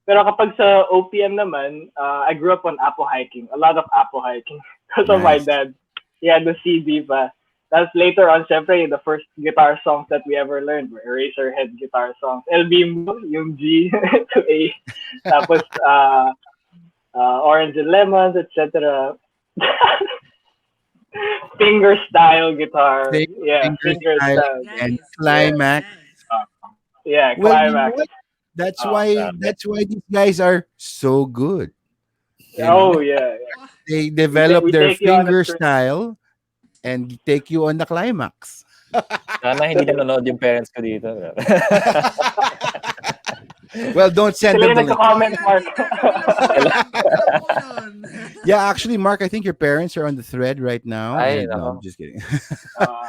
Pero kapag sa OPM naman, I grew up on Apo hiking. A lot of Apo hiking. Because of my Nice. dad. He had the CD pa. That's later on, syempre, the first guitar songs that we ever learned were Eraserhead guitar songs. El Bimbo, yung G to A. Tapos, Orange and Lemons, etc. Finger style guitar. Finger Finger style. style. And Yes. climax. Yes. Yeah, Well, you know climax. what? That's Oh, why these guys are so good. You Oh, know? yeah. They develop we their take you on a finger trip. style and take you on the climax. Sana hindi nanonood yung parents ko dito. Well, don't send Sila them yung the link. nagko-comment, Mark. Alam ko yun. Yeah, actually, Mark, I think your parents are on the thread right now. Ay, And, no, nako. I'm just kidding. Uh,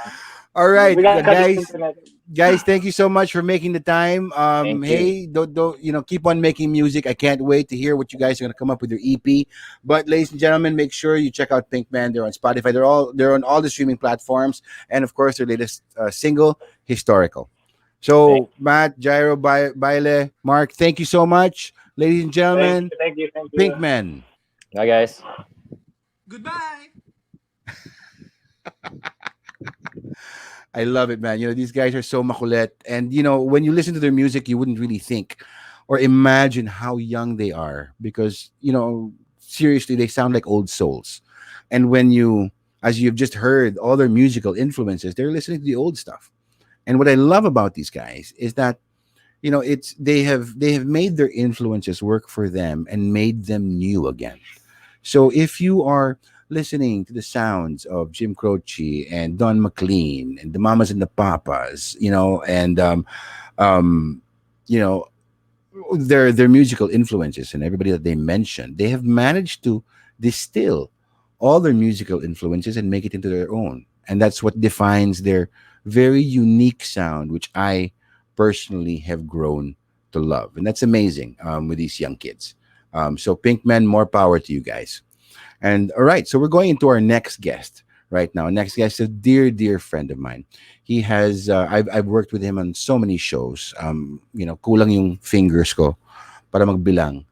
All right, we got guys, thank you so much for making the time. Thank you. Hey, don't keep on making music. I can't wait to hear what you guys are going to come up with your EP. But ladies and gentlemen, make sure you check out Pinkmen. They're on Spotify. They're on all the streaming platforms, and of course, their latest single, Historical. So, Matt, Gyro, Baile, Mark, thank you so much, ladies and gentlemen. Thank you. Pinkmen. Bye, guys. Goodbye. I love it, man. These guys are so makulit. And, when you listen to their music, you wouldn't really think or imagine how young they are because, seriously, they sound like old souls. And when as you've just heard, all their musical influences, they're listening to the old stuff. And what I love about these guys is that, they have made their influences work for them and made them new again. So if you are listening to the sounds of Jim Croce and Don McLean and the Mamas and the Papas, um, you know, their musical influences and everybody that they mentioned, they have managed to distill all their musical influences and make it into their own. And that's what defines their very unique sound, which I personally have grown to love. And that's amazing with these young kids. So Pinkmen, more power to you guys. And all right, so we're going into our next guest right now. Next guest is a dear, dear friend of mine. He has I've worked with him on so many shows. Kulang yung fingers ko para magbilang.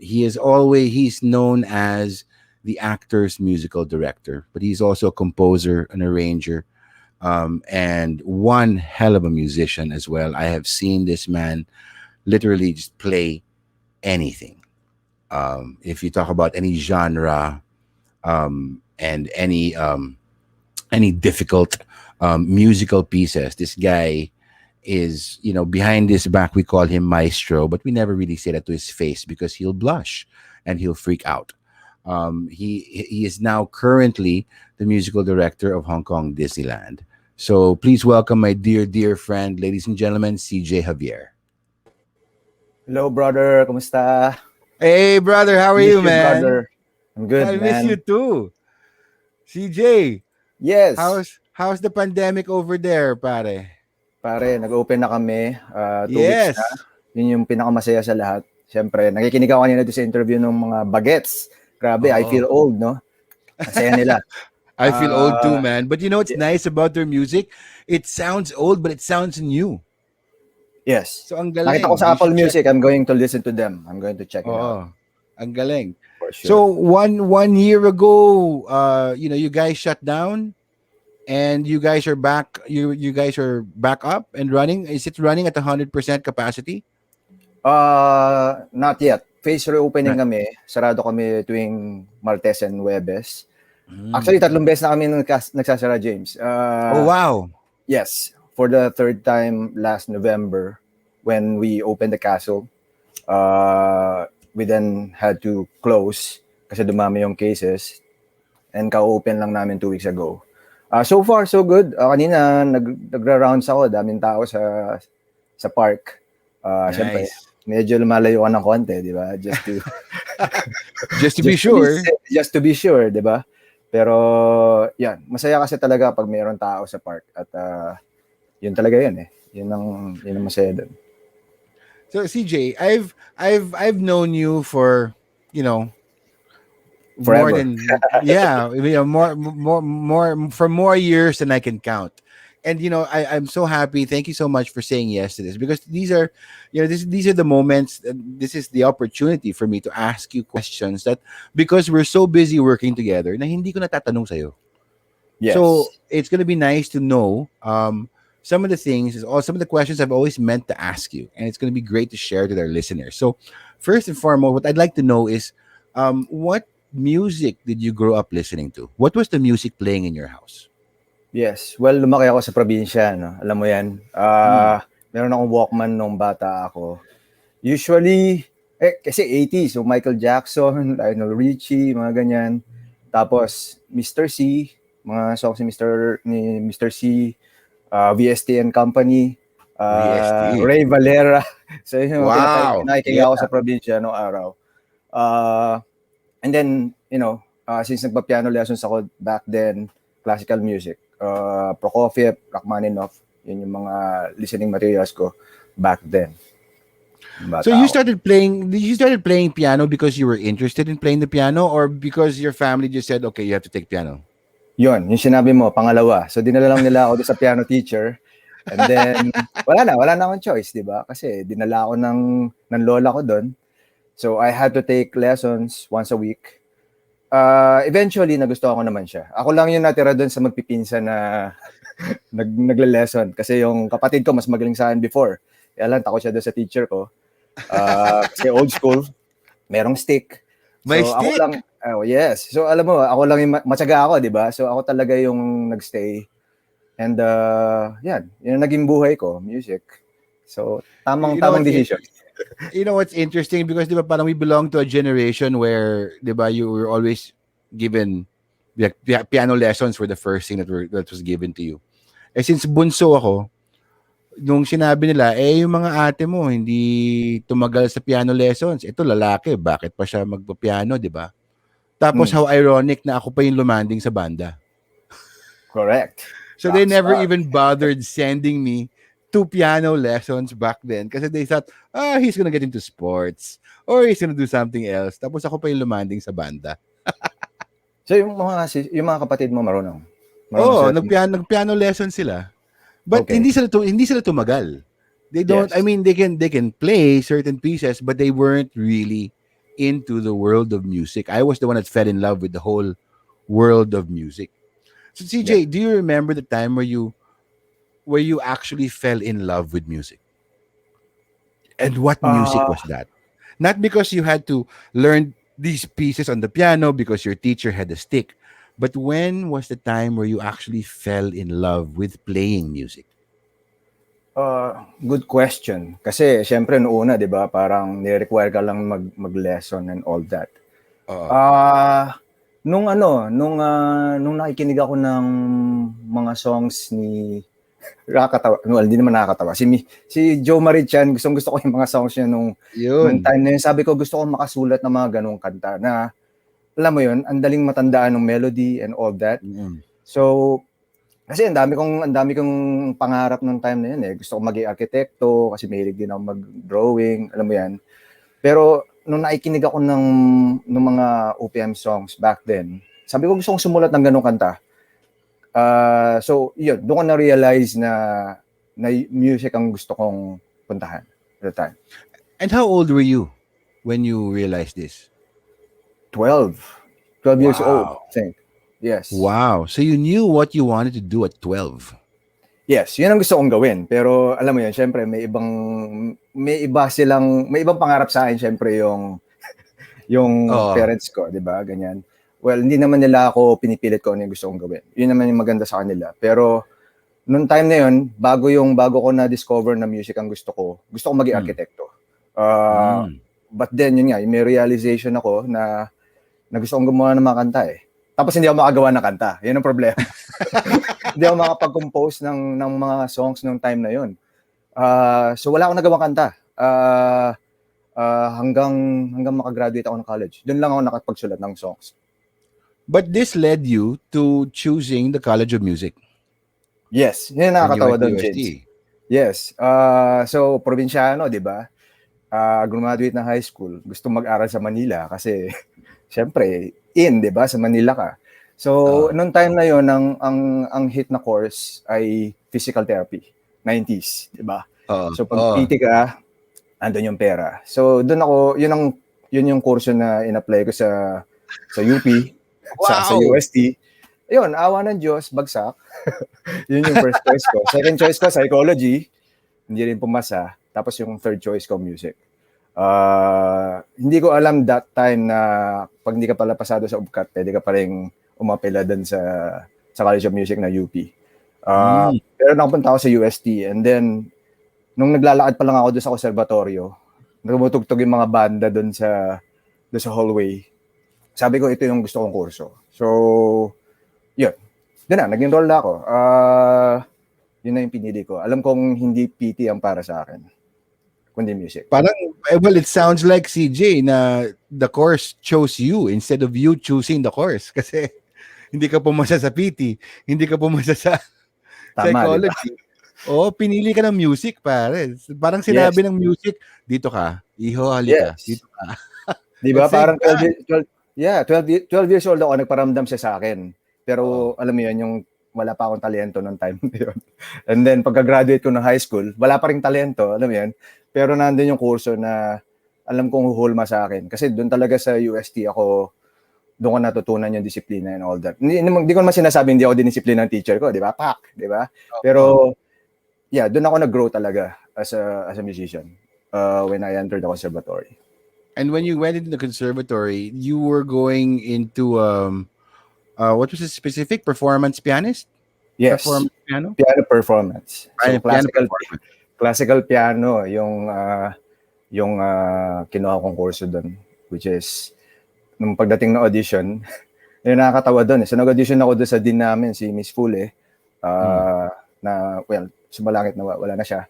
He's known as the actor's musical director, but he's also a composer, an arranger, and one hell of a musician as well. I have seen this man literally just play anything. If you talk about any genre, and any difficult musical pieces, this guy is, behind his back we call him maestro, but we never really say that to his face because he'll blush and he'll freak out. He is now currently the musical director of Hong Kong Disneyland. So please welcome my dear, dear friend, ladies and gentlemen, Ceejay Javier. Hello, brother. Kumusta? Hey, brother, how are Miss you, man? brother. I'm good, I man. miss you too. CJ, Yes. how's the pandemic over there, pare? Pare, nag-open na kami. 2 weeks Yes. na. Yun yung pinakamasaya sa lahat. Siyempre, nakikinig ako kanina doon sa interview ng mga bagets. Grabe, I Oo. feel old, no? Masaya nila. I feel old too, Ah, man. But you know what's nice about their music? It sounds old, but it sounds new. Yes. So ang Nakita galing. ko sa You Apple should check. Music. I'm going to listen to them. I'm going to check it out. Oo. Ang galing. For sure. So one year ago, you guys shut down, and you guys are back. You guys are back up and running. Is it running at 100% capacity? Not yet. Phase reopening Right. kami. Sarado kami tuwing Martes and Huwebes. Mm. Actually, 3 beses na kami nagsasara, James. Oh wow. Yes, for the 3rd time last November when we opened the castle, we then had to close kasi dumami yung cases and ka-open lang namin 2 weeks ago. So far, so good. Kanina, nagra-rounds ako, daming tao sa park. Siyempre, Nice. medyo lumalayo ka ng konti, di ba? Just to, Just to be sure. just to be sure, di ba? Pero, yan, masaya kasi talaga pag mayroong tao sa park. At yun talaga yun eh. Yun ang masaya doon. So CJ, I've known you for, more Forever. than more for more years than I can count. And I'm so happy. Thank you so much for saying yes to this, because these are these are the moments, this is the opportunity for me to ask you questions that, because we're so busy working together, na hindi ko natatanong sa'yo. Yes. So it's gonna be nice to know some of the things, or some of the questions I've always meant to ask you, and it's gonna be great to share to their listeners. So first and foremost, what I'd like to know is, what music did you grow up listening to? What was the music playing in your house? Yes. Well, lumaki ako sa probinsya, no? Alam mo yan. Meron akong Walkman nung bata ako. Usually, kasi 80s, so Michael Jackson, Lionel Richie, mga ganyan. Tapos, Mr. C, mga songs ni Mr. C, VST and Company, VST. Ray Valera. So, yun yung Wow. nakikinig ako sa probinsya noong araw. And then, since nagpa-piano lessons ako back then, classical music, Prokofiev, Rachmaninoff, yun yung mga listening materials ko back then. So you started playing piano because you were interested in playing the piano, or because your family just said, okay, you have to take piano? Yun, yung sinabi mo, pangalawa. So dinala lang nila ako doon sa piano teacher. And then, wala na akong choice, di ba? Kasi dinala ako ng lola ko doon. So I had to take lessons once a week. Eventually, nagustuhan ko naman siya. Ako lang yung natira doon sa magpipinsan na nagle-lesson. Kasi yung kapatid ko, mas magaling sa akin before. Kaya lang, takot siya doon sa teacher ko. Kasi old school, merong stick. May so, stick? Ako lang, yes. So, alam mo, ako lang yung matyaga ako, di ba? So, ako talaga yung nagstay. And, yan. Yun ang naging buhay ko, music. So, tamang decision. You know what's interesting, because di ba parang we belong to a generation where, di ba, you were always given piano lessons were the first thing that was given to you. Eh since bunso ako, nung sinabi nila, yung mga ate mo hindi tumagal sa piano lessons. Ito lalaki, bakit pa siya magpa-piano, 'di ba? Tapos how ironic na ako pa yung lumanding sa banda. Correct. So they never even bothered sending me to piano lessons back then kasi they thought, he's gonna get into sports or he's gonna do something else. Tapos ako pa yung lumanding sa banda. So yung mga kapatid mo marunong? Oo, nagpiano lesson sila. But Okay. hindi sila tumagal. They don't Yes. I mean they can play certain pieces but they weren't really into the world of music. I was the one that fell in love with the whole world of music. So CJ, do you remember the time where you actually fell in love with music? And what music was that? Not because you had to learn these pieces on the piano because your teacher had a stick, but when was the time where you actually fell in love with playing music? Good question. Kasi syempre noong una, 'di ba, parang ni-require ka lang mag-lesson and all that. Nung nakikinig ako ng mga songs ni nakakatawa. Well, hindi naman nakakatawa. Si Joe Marichan, gusto ko yung mga songs niya nung time na yun. Sabi ko, gusto ko makasulat ng mga ganung kanta na, alam mo yun, ang daling matandaan ng melody and all that. So, kasi ang dami kong pangarap nung time na yun eh. Gusto ko maging arkitekto kasi mahilig din ako mag-drawing, alam mo yan. Pero nung nakikinig ako ng mga OPM songs back then, sabi ko gusto kong sumulat ng ganung kanta. So, yun, doon ko na-realize na music ang gusto kong puntahan at the time. And how old were you when you realized this? 12 years old, I think. Yes. Wow. So you knew what you wanted to do at 12. Yes, yun ang gusto kong gawin. Pero alam mo yun, syempre may ibang pangarap sa akin, syempre yung parents ko, 'di ba? Ganyan. Well, hindi naman nila ako pinipilit ko ano yung gusto kong gawin. Yun naman yung maganda sa kanila. Pero nung time na yun, bago ko na-discover na music ang gusto ko maging arkitekto. But then, yun nga, may realization ako na gusto kong gumawa ng mga kanta eh. Tapos hindi ako makagawa ng kanta. Yun ang problema. Hindi ako makapag-compose ng mga songs nung time na yun. So wala akong nagawang kanta. Hanggang makagraduate ako ng college. Doon lang ako nakapagsulat ng songs. But this led you to choosing the College of Music. Yes, yun yung nakakatawa doon, James. Yes. So, probinsyano, di ba? Graduate ng high school, gusto mag-aral sa Manila kasi, syempre, di ba? Sa Manila ka. So, noong time na yun, ang hit na course ay physical therapy. 90s, di ba? So, pag PT ka, andun yung pera. So, doon ako, yun yung kurso na in-apply ko sa UP. Sa UST. Ayun, awa ng Diyos, bagsak. Yun yung first choice ko. Second choice ko, psychology. Hindi rin pumasa. Tapos yung third choice ko, music. Hindi ko alam that time na pag hindi ka pala pasado sa UPCAT, pwede ka pa rin umapela doon sa College of Music na UP. Pero nakapunta ako sa UST. And then, nung naglalakad pa lang ako doon sa konservatoryo, nagmutugtog yung mga banda doon sa hallway. Sabi ko, ito yung gusto kong kurso. So, yun. Doon na, nag-enroll na ako. Yun na yung pinili ko. Alam kong hindi PT ang para sa akin, kundi music. Parang, well, it sounds like CJ na the course chose you instead of you choosing the course. Kasi hindi ka pumasa sa PT, hindi ka pumasa sa psychology. Diba? Pinili ka ng music, pare. Parang sinabi ng music, dito ka, iho, halika, dito ka. Diba? Parang 12 years old ako, nagparamdam siya sa akin. Pero alam mo yun, yung wala pa akong talento noong time na yun. And then pagka-graduate ko ng high school, wala pa ring talento, alam mo yun. Pero nandun yung kurso na alam kong huhulma sa akin. Kasi doon talaga sa UST ako, doon ko natutunan yung disiplina and all that. Hindi ko naman sinasabing hindi ako dinisiplina ng teacher ko, di ba? Pak, di ba? Pero yeah, doon ako nag-grow talaga as a musician when I entered the conservatory. And when you went into the conservatory, you were going into what was the specific performance pianist? Yes. Performance piano? Piano performance. So Classical piano yung kinuha kong kurso doon, which is nung pagdating ng audition, Yung nakakatawa doon. So, nag-audition ako doon sa dean namin, si Miss Fule. Well, sumalangit na wala na siya.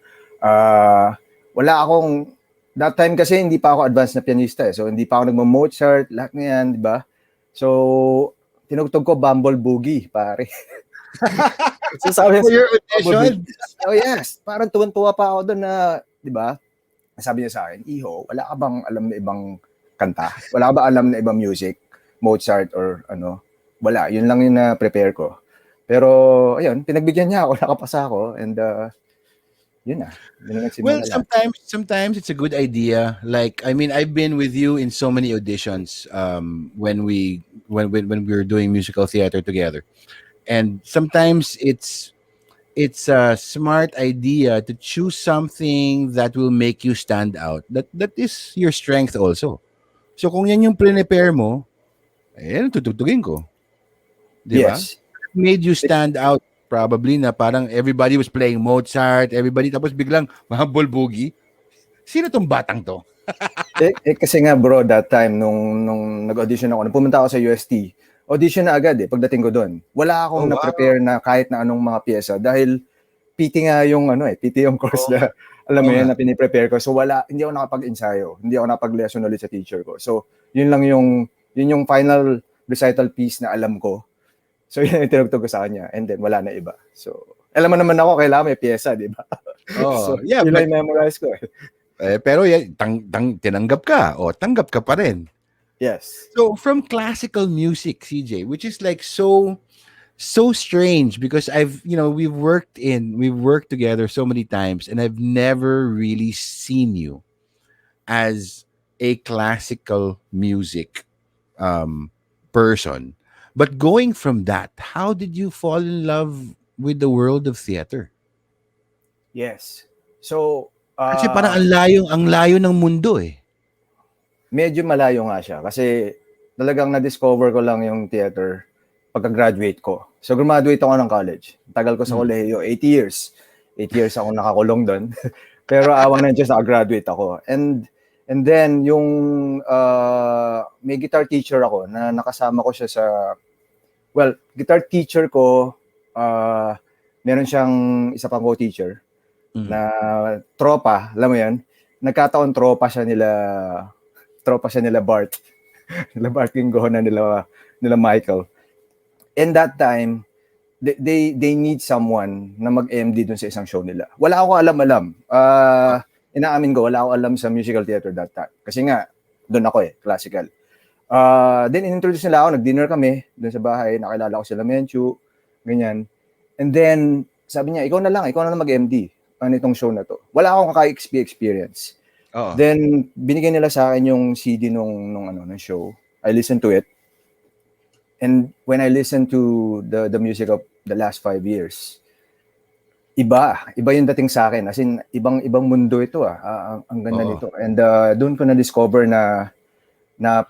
Wala akong, that time kasi hindi pa ako advanced na pianista eh. So, hindi pa ako nagmo-Mozart, lahat na yan, di ba? So, tinugtog ko Bumble Boogie, pare. So, sabi For your Bumble audition? Boogie. Oh yes, parang tuwan-tuwa pa ako doon na, di ba? Sabi niya sa akin, Iho, wala ka bang alam na ibang kanta? Wala ka ba alam na ibang music? Mozart or ano? Wala, yun lang yung na-prepare ko. Pero, ayun, pinagbigyan niya ako, nakapasa ako, and yun na. Yun na Well, nagsimula lahat. sometimes it's a good idea. Like, I mean, I've been with you in so many auditions when we were doing musical theater together. And sometimes it's a smart idea to choose something that will make you stand out. That is your strength also. So kung yan yung prepare mo, eh, tutugtugin ko. Di ba? Yes. Made you stand out probably na parang everybody was playing Mozart, everybody tapos biglang Humble Boogie. Sino tong batang to? Kasi nga bro, that time, nung nag-audition ako, nung pumunta ako sa UST, audition na agad pagdating ko doon. Wala akong Oh, wow. na-prepare na kahit na anong mga pyesa dahil PT nga yung PT yung course na alam mo Oo yan nga. na piniprepare ko. So hindi ako nakapag-ensayo, hindi ako nakapag-lesson ulit sa teacher ko. So yun yung final recital piece na alam ko. So yun yung tinugtog ko sa kanya and then wala na iba. So alam mo naman ako, kailangan may pyesa, di ba? Oh, So yeah, yun but lang yung memorize ko. pero yan, tinanggap ka o tanggap ka pa rin. Yes. So from classical music, CJ, which is like so strange because we've worked together so many times and I've never really seen you as a classical music person. But going from that, how did you fall in love with the world of theater? Yes. So Kasi parang ang layo ng mundo eh. medyo malayo nga siya kasi talagang na-discover ko lang yung theater pagka-graduate ko. So, graduate ako ng college. Tagal ko sa kolehiyo, 8 years. 8 years ako nakakulong doon. Pero awang na Diyos, naka-graduate ako. And then, yung may guitar teacher ako na nakasama ko siya sa, well, guitar teacher ko, meron siyang isa pang co-teacher na tropa, alam mo yan, nagkataon tropa siya nila Bart. Nila Bart Gingonan, nila Michael. And that time, they need someone na mag-MD dun sa isang show nila. Wala ako alam. Inaamin ko, wala ako alam sa musical theater that time. Kasi nga, doon ako classical. Then, inintroduce nila ako, nag-dinner kami dun sa bahay, nakilala ko sila Menchu, ganyan. And then, sabi niya, ikaw na lang mag-MD. Ano itong show na to? Wala akong kaka-XP experience. Then, binigyan nila sa akin yung CD ng show. I listened to it. And when I listened to the music of the last 5 years, iba yung dating sa akin. As in, ibang mundo ito ang ganda nito. And doon ko na-discover na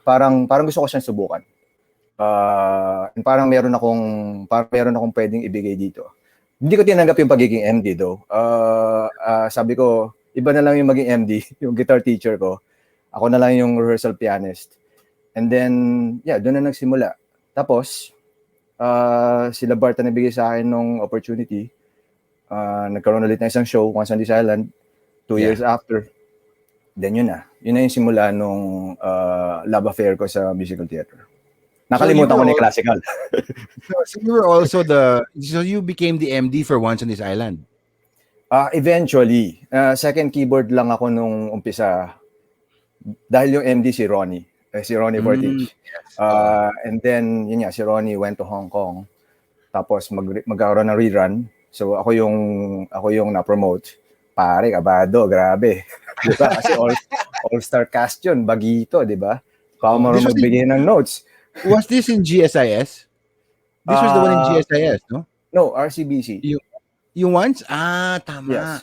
parang gusto ko siyang subukan. And parang meron akong pwedeng ibigay dito. Hindi ko tinanggap yung pagiging MD though. Sabi ko, iba na lang yung maging MD, yung guitar teacher ko. Ako na lang yung rehearsal pianist. And then, doon na nagsimula. Tapos, sila Bart na nabigay sa akin ng opportunity. Nagkaroon ulit ng isang show, Once on this Island, 2 years after. Then yun na yung simula nung love affair ko sa musical theater. Nakalimutan ko na yung classical. So you were also so you became the MD for Once on this Island? Eventually. Second keyboard lang ako nung umpisa. Dahil yung MD si Ronnie Vortich. And then, yun nga, si Ronnie went to Hong Kong. Tapos magkaroon ng rerun. So ako yung na-promote. Pare, kabado, grabe. Diba? Kasi all-star cast yun, bagito, diba? Baka marunong magbigay ng notes. Was this in GSIS? This was the one in GSIS, no? No, RCBC. Yung once? Tama. Yes.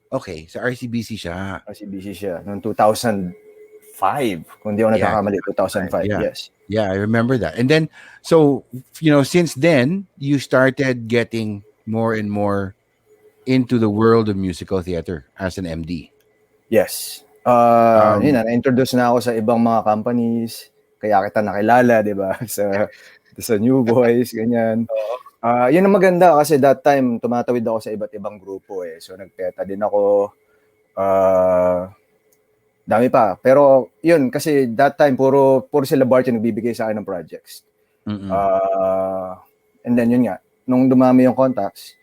Okay, sa RCBC siya. RCBC siya. Noong 2005. Kung di ako nagkakamali, 2005. Yeah. Yes. Yeah, I remember that. And then, so, since then, you started getting more and more into the world of musical theater as an MD. Yes. Na-introduce na ako sa ibang mga companies. Kaya kita nakilala, di ba? sa New Boys, ganyan. Yun ang maganda kasi that time, tumatawid ako sa iba't ibang grupo eh. So, nagpeta din ako. Dami pa. Pero, yun, kasi that time, puro sila Bart yung nagbibigay sa akin ng projects. Mm-mm. And then, yun nga, nung dumami yung contacts,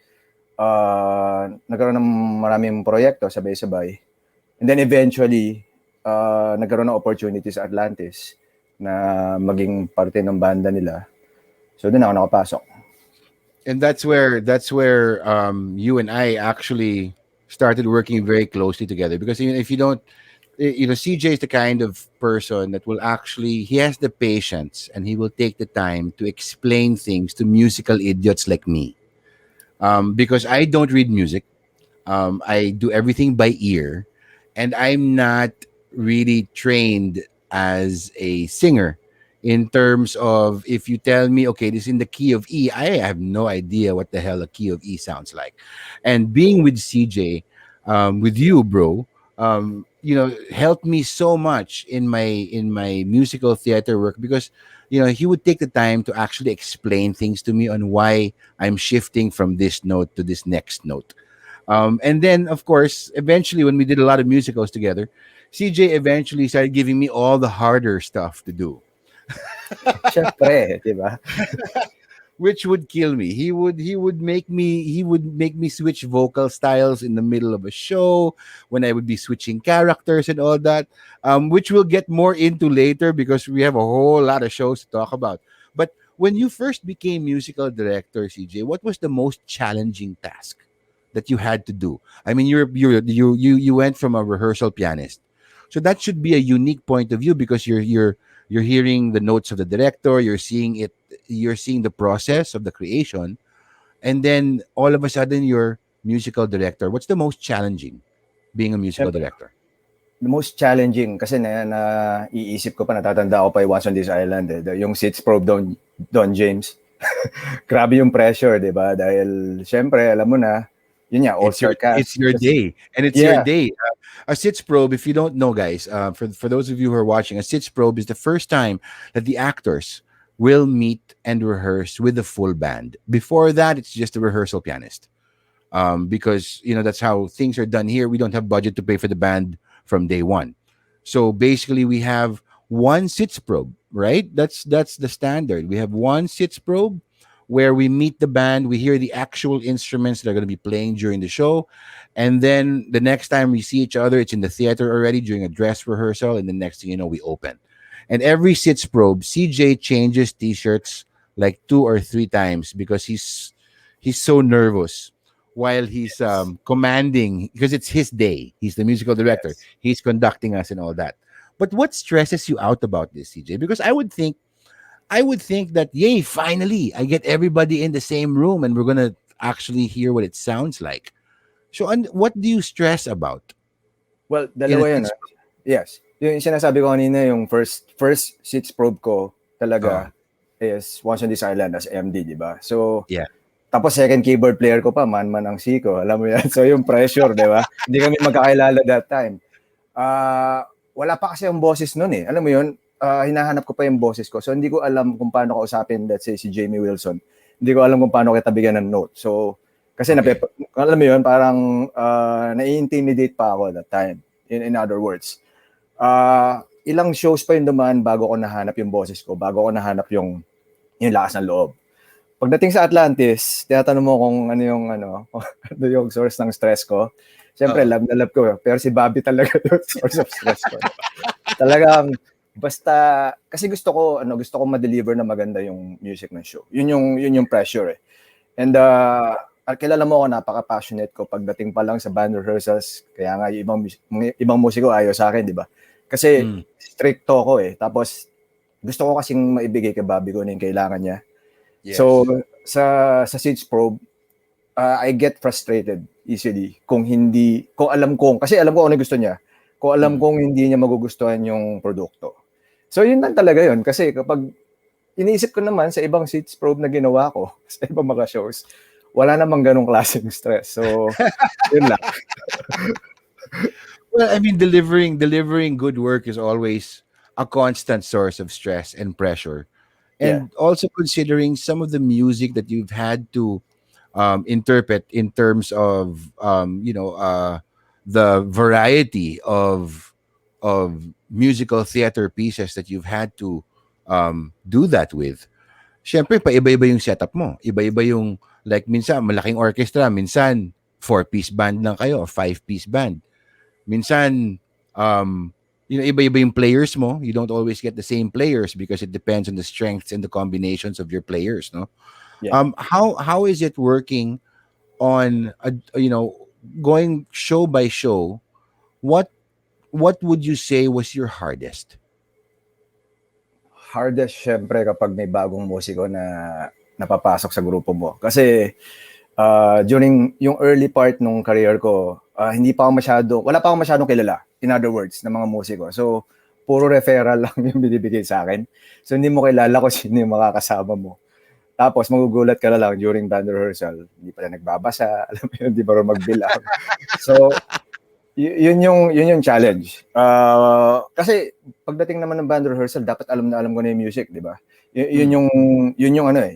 nagkaroon ng maraming proyekto, sabay-sabay. And then, eventually, nagkaroon ng opportunity sa Atlantis na maging parte ng banda nila. So, doon ako nakapasok. And that's where you and I actually started working very closely together, because even if you don't, CJ is the kind of person that will actually, he has the patience and he will take the time to explain things to musical idiots like me, because I don't read music. I do everything by ear, and I'm not really trained as a singer. In terms of, if you tell me, okay, this is in the key of E, I have no idea what the hell a key of E sounds like. And being with CJ, with you, bro, helped me so much in my musical theater work, because he would take the time to actually explain things to me on why I'm shifting from this note to this next note. And then, of course, eventually, when we did a lot of musicals together, CJ eventually started giving me all the harder stuff to do, Siyempre, di ba? which would kill me. He would make me switch vocal styles in the middle of a show when I would be switching characters and all that, which we'll get more into later because we have a whole lot of shows to talk about. But when you first became musical director, CJ, what was the most challenging task that you had to do? I mean, you went from a rehearsal pianist, so that should be a unique point of view, because you're hearing the notes of the director, you're seeing the process of the creation, and then all of a sudden you're musical director. What's the most challenging being a musical director? The most challenging, kasi na iisip ko pa, natatanda ko pa yung Once on This Island, yung Sits Probe Don James. Grabe yung pressure, di ba? Dahil, syempre, alam mo na, yun nga, all-star cast. It's your day, and it's your day. A sits probe, if you don't know, guys, for those of you who are watching, a sits probe is the first time that the actors will meet and rehearse with the full band. Before that, it's just a rehearsal pianist, because that's how things are done here. We don't have budget to pay for the band from day one, so basically we have one sits probe, right? That's the standard. We have one sits probe where we meet the band, we hear the actual instruments that are going to be playing during the show, and then the next time we see each other, it's in the theater already during a dress rehearsal, and the next thing you know, we open. And every sits probe, CJ changes t-shirts like 2 or 3 times, because he's so nervous while he's commanding, because it's his day. He's the musical director. Yes. He's conducting us and all that. But what stresses you out about this, CJ? Because I would think that, yay, finally, I get everybody in the same room and we're gonna actually hear what it sounds like. So, what do you stress about Well, in a dalawa yun. sits Yes. Yung sinasabi ko kanina, yung first Sits Probe ko talaga is Once on This Island as MD, di ba? So, Yeah. tapos second keyboard player ko pa, man ang Siko. Alam mo yan? So, yung pressure, di ba? Hindi kami magkakilala that time. Wala pa kasi yung boses nun eh. Alam mo yun? Hinahanap ko pa yung boses ko. So, hindi ko alam kung paano kausapin, let's say, si Jamie Wilson. Hindi ko alam kung paano kita bigyan ng note. So, kasi alam mo yun, parang nai-intimidate pa ako that time. In other words. Ilang shows pa yung dumaan bago ko nahanap yung boses ko, bago ko nahanap yung lakas ng loob. Pagdating sa Atlantis, tinatanong mo kung ano yung source ng stress ko. Siyempre, love na love ko. Pero si Bobby talaga yung source of stress ko. Talagang, basta, kasi gusto ko ma-deliver na maganda yung music ng show. Yun yung pressure eh. And, kilala mo ako, napaka-passionate ko pagdating pa lang sa band rehearsals. Kaya nga, yung ibang musiko ayaw sa akin, di ba? Kasi, stricto ko eh. Tapos, gusto ko kasing maibigay kay Bobby kung ano yung kailangan niya. Yes. So, sa Sits Probe, I get frustrated easily kasi alam ko ano gusto niya. Kung alam kong hindi niya magugustuhan yung produkto. So, yun lang talaga yun. Kasi kapag iniisip ko naman sa ibang Sits Probe na ginawa ko, sa ibang mga shows, wala namang ganong klaseng stress. So, yun lang. Well, I mean, delivering good work is always a constant source of stress and pressure. Yeah. and also considering some of the music that you've had to interpret in terms of the variety of musical theater pieces that you've had to do that with. Siyempre, paiba-iba yung setup mo. Iba-iba yung, like, minsan, malaking orchestra. Minsan, four-piece band lang kayo, or five-piece band. Minsan, iba-iba yung players mo. You don't always get the same players because it depends on the strengths and the combinations of your players, no? Yeah. How is it working on, going show by show? What would you say was your hardest? Hardest syempre kapag may bagong musiko na napapasok sa grupo mo. Kasi during yung early part nung career ko, wala pa ako masyadong kilala, in other words, ng mga musiko. So, puro referral lang yung binibigay sa akin. So, hindi mo kilala kung sino yung makakasama mo. Tapos, magugulat ka na lang during band rehearsal. Hindi pala nagbabasa, alam mo yun, hindi marunong magbilang. So, yun yung challenge. Kasi pagdating naman ng band rehearsal, dapat alam na alam ko na yung music, di ba? Yun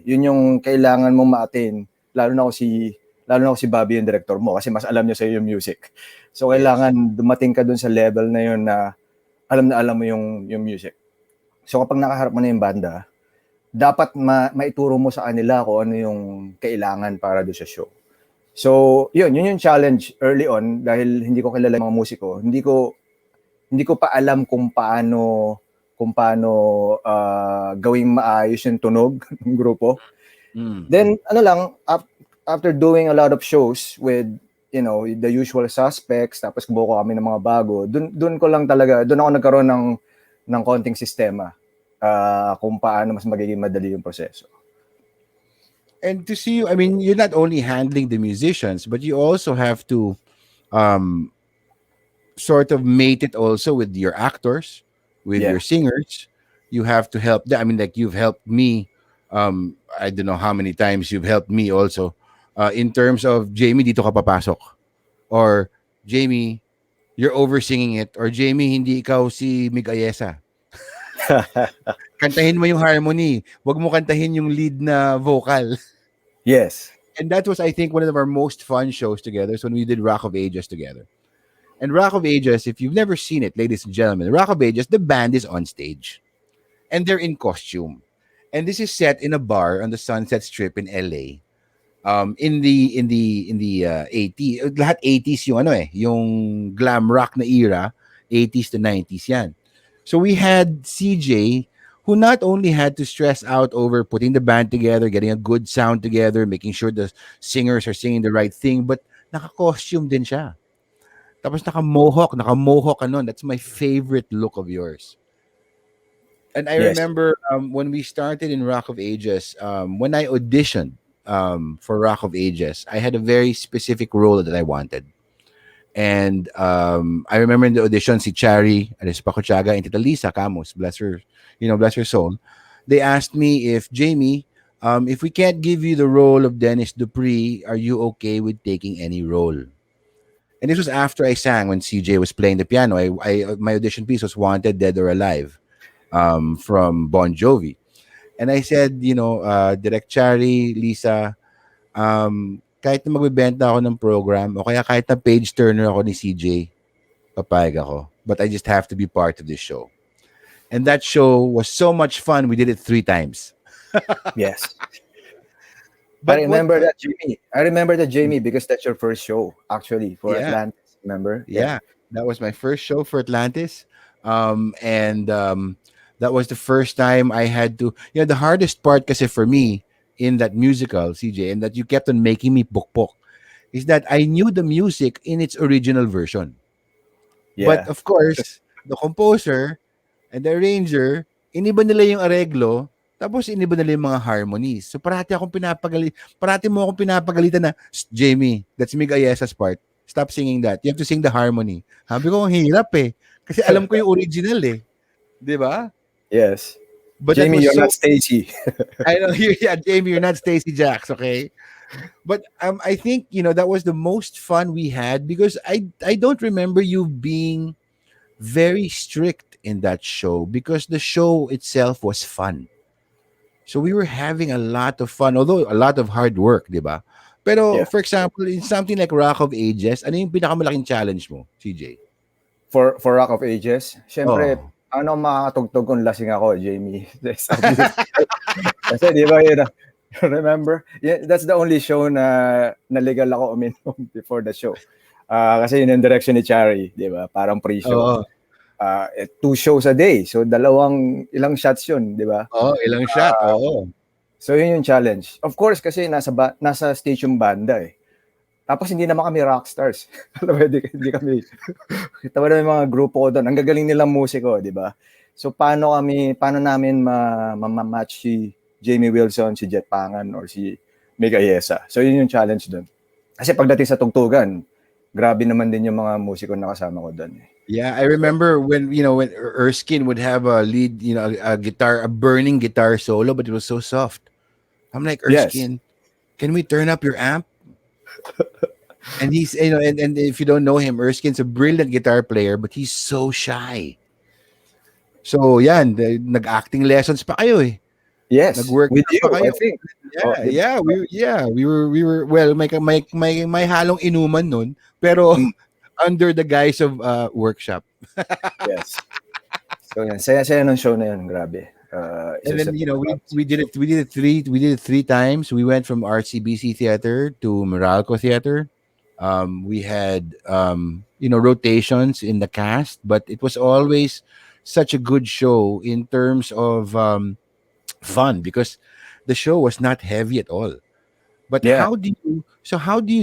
yung kailangan mong ma-attain, lalo na ako si Bobby yung director mo kasi mas alam niya sa yung music. So kailangan dumating ka dun sa level na yun na alam mo yung music. So kapag nakaharap mo na yung banda, dapat maituro mo sa kanila kung ano yung kailangan para do sa show. So, yun yung challenge early on dahil hindi ko kilala yung mga musiko. Hindi ko pa alam kung paano gawing maayos yung tunog ng grupo. Then after doing a lot of shows with the usual suspects, tapos buko kami ng mga bago, doon ako nagkaroon ng konting sistema kung paano mas magiging madali yung proseso. And to see you, I mean, you're not only handling the musicians, but you also have to sort of mate it also with your actors, with your singers. You have to help them. I mean, like, you've helped me. I don't know how many times you've helped me also in terms of, Jamie, dito ka papasok. Or, Jamie, you're over-singing it. Or, Jamie, hindi ikaw si Mig Ayesa. Kantahin mo yung harmony. Wag mo kantahin yung lead na vocal. Yes. And that was, I think, one of our most fun shows together. So when we did Rock of Ages together. And Rock of Ages, if you've never seen it, ladies and gentlemen, Rock of Ages, the band is on stage. And they're in costume. And this is set in a bar on the Sunset Strip in LA. In the 80s, lahat 80s yung glam rock na era, 80s to 90s yan. So we had CJ, who not only had to stress out over putting the band together, getting a good sound together, making sure the singers are singing the right thing, but naka-costume din siya. Tapos naka-mohawk That's my favorite look of yours. And I remember when we started in Rock of Ages, when I auditioned for Rock of Ages, I had a very specific role that I wanted. And I remember in the audition, si Chari Arespacochaga and Tita Lisa Camus, bless her soul. They asked me if, Jamie, if we can't give you the role of Dennis Dupree, are you okay with taking any role? And this was after I sang when CJ was playing the piano. My audition piece was Wanted, Dead or Alive from Bon Jovi. And I said, Direct Chari, Lisa, kahit na magbibenta ako ng program o kaya kahit na page turner ako ni CJ, papayag ako. But I just have to be part of this show. And that show was so much fun. We did it 3 times. Yes. But I remember that, Jamie, because that's your first show, actually, for Atlantis, remember? Yeah. That was my first show for Atlantis. And that was the first time I had to, the hardest part kasi for me in that musical, CJ, and that you kept on making me pukpok, is that I knew the music in its original version. Yeah. But of course, the composer and the arranger, iniba nila yung areglo, tapos iniba nila yung mga harmonies. So parati mo akong pinapagalitan na, Jamie, that's Mig Ayesa's part. Stop singing that. You have to sing the harmony. Sabi ko, ang hirap eh. Kasi alam ko yung original eh. Di ba? Yes. But Jamie, you're not Stacy. I know, Jamie, you're not Stacy Jacks, okay? But I think, that was the most fun we had because I don't remember you being very strict in that show because the show itself was fun. So we were having a lot of fun, although a lot of hard work, di ba? Pero Yeah. for example, in something like Rock of Ages, ano yung pinakamalaking challenge mo, CJ? For Rock of Ages, syempre, Oh. ano makakatugtog kung lasing ako, Jamie? That's obvious. Kasi di ba yun, remember? Yeah, that's the only show na legal ako uminom before the show. Kasi yun yung direction ni Chari, di ba? Parang pre-show. Oo. 2 shows a day. So, ilang shots yun, di ba? Oh, ilang shot. Oo. So, yun yung challenge. Of course, kasi nasa stage yung banda eh. Tapos hindi naman kami rock stars. Alam mo, hindi kami, kita mo na yung mga grupo ko doon. Ang gagaling nilang musiko, di ba? So, paano namin ma-match si Jamie Wilson, si Jet Pangan, or si Mega Yesa. So, yun yung challenge doon. Kasi pagdating sa tugtugan, grabe naman din yung mga musiko na kasama ko doon. Yeah, I remember when when Erskine would have a lead, a burning guitar solo, but it was so soft. I'm like, Yes. Erskine, can we turn up your amp? And he's, and if you don't know him, Erskine's a brilliant guitar player, but he's so shy. So, yan, nag-acting lessons pa kayo eh. Yes, Nag-work with you, pa kayo. I think. We were may halong inuman nun, pero under the guise of workshop. Yes. So yan, saya-saya ng show na yun, grabe. And then we did it three times. We went from RCBC Theater to Meralco Theater. We had rotations in the cast, but it was always such a good show in terms of fun because the show was not heavy at all. But Yeah. how do you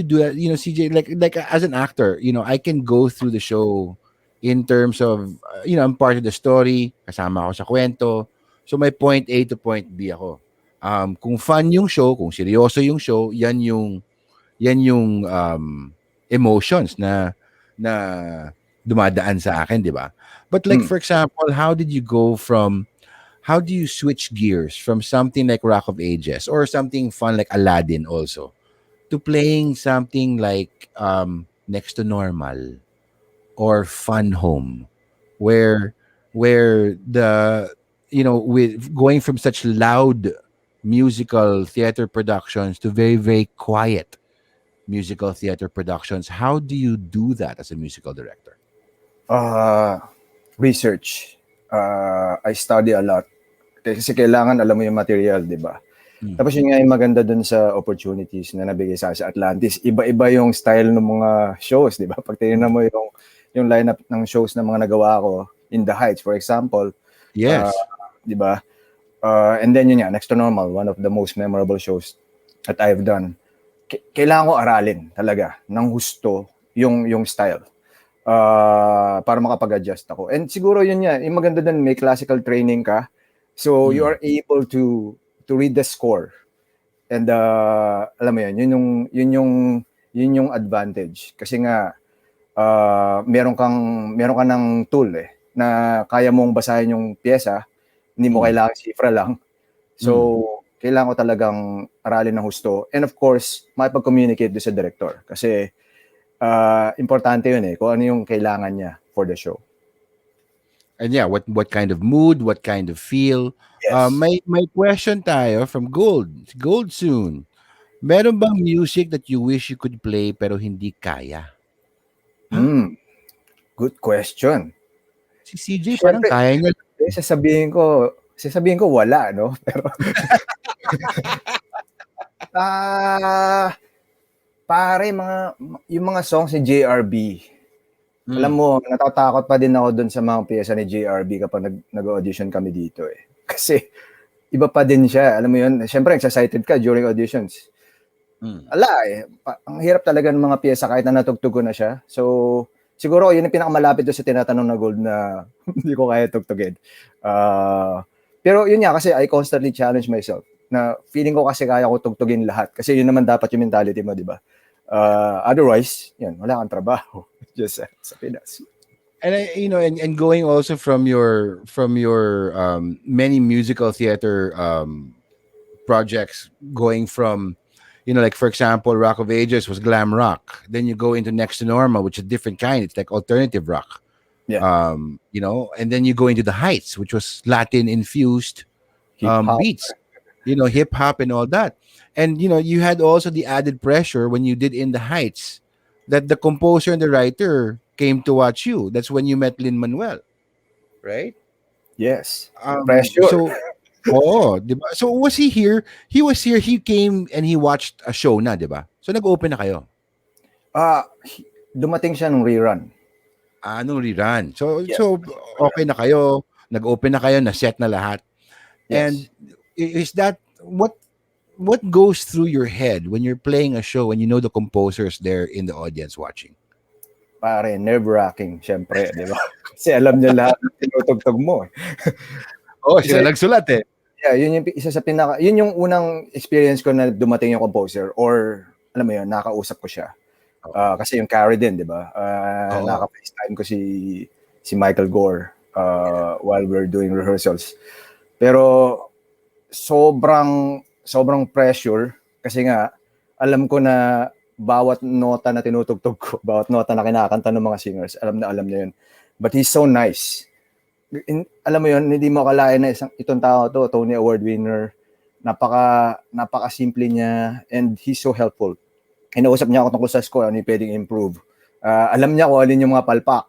do that? CJ, like as an actor, I can go through the show in terms of I'm part of the story, kasama ako sa kwento. So may point A to point B ako. Kung fun yung show, kung seryoso yung show, yan yung emotions na dumadaan sa akin, di ba? But like for example, how do you switch gears from something like Rock of Ages or something fun like Aladdin also to playing something like Next to Normal or Fun Home, where the with going from such loud musical theater productions to very, very quiet musical theater productions? How do you do that as a musical director? Research. I study a lot. Kasi kailangan alam mo yung material, di ba? Tapos yun nga yung maganda dun sa opportunities na nabigay sa Atlantis. Iba-iba yung style ng mga shows, di ba? Pag tinignan mo yung lineup ng shows na mga nagawa ko, In the Heights, for example. Yes. Di ba? And then yun nga, Next to Normal, one of the most memorable shows that I've done. Kailangan ko aralin talaga ng husto yung style para makapag-adjust ako. And siguro yun nga, yung maganda dun, may classical training ka. So you are able to read the score. And alam mo yun yung advantage. Kasi nga meron ka ng tool na kaya mong basahin yung pyesa, hindi mo kailangan sifra lang. So kailangan ko talagang aralin ng husto. And of course, makipag-communicate doon sa director. Kasi importante yun kung ano yung kailangan niya for the show. And yeah, what kind of mood, what kind of feel. Yes. May question tayo from Gold soon. Meron bang music that you wish you could play pero hindi kaya? Good question. Si CJ parang kaya niya. Sasabihin ko wala, no? Pero pare, yung mga songs ni JRB. Alam mo, natatakot pa din ako dun sa mga piyesa ni JRB kapag nag-audition kami dito Kasi iba pa din siya. Alam mo yun, syempre excited ka during auditions. Ang hirap talaga ng mga piyesa kahit na natugtog ko na siya. So, siguro yun ang pinakamalapit doon sa tinatanong na Gold na hindi ko kaya tugtugin. Pero yun nga, kasi I constantly challenge myself na feeling ko kasi kaya ko tugtugin lahat. Kasi yun naman dapat yung mentality mo, di ba? Otherwise, yan, wala kang trabaho. Just sa Pinas. And and going also from your many musical theater projects, going from like for example, Rock of Ages was glam rock. Then you go into Next to Normal, which is a different kind. It's like alternative rock. Yeah. And then you go into The Heights, which was Latin infused Hip-hop. beats. hip hop and all that. And you had also the added pressure when you did In the Heights, that the composer and the writer came to watch you. That's when you met Lin Manuel, right? Yes. Pressure. So, oh, diba? So was he here? He was here. He came and he watched a show na, diba? So nag-open na kayo. Dumating siya nung rerun. Nung rerun. So Yes. so okay na kayo. Nag-open na kayo, na-set na lahat. And Yes. is that what goes through your head when you're playing a show and you know the composer's there in the audience watching? Pare, nerve-wracking, syempre, di ba? Kasi alam niya lahat ng tinutugtog mo. Oh, sila Kasi- nagsulat eh. Yeah, yun yung isa sa yun yung unang experience ko na dumating yung composer or alam mo yun, nakausap ko siya. Kasi yung Carrie din, di ba? Oo. Naka-FaceTime ko si Michael Gore while we're doing rehearsals. Pero sobrang pressure kasi nga alam ko na bawat nota na tinutugtog ko, bawat nota na kinakanta ng mga singers, alam niya yun. But he's so nice. Alam mo yun, hindi mo akalain na itong tao to, Tony Award winner, napaka simple niya, and he's so helpful. Inausap niya ako tungkol sa score, ano yung pwedeng improve. Alam niya kung alin yung mga palpak.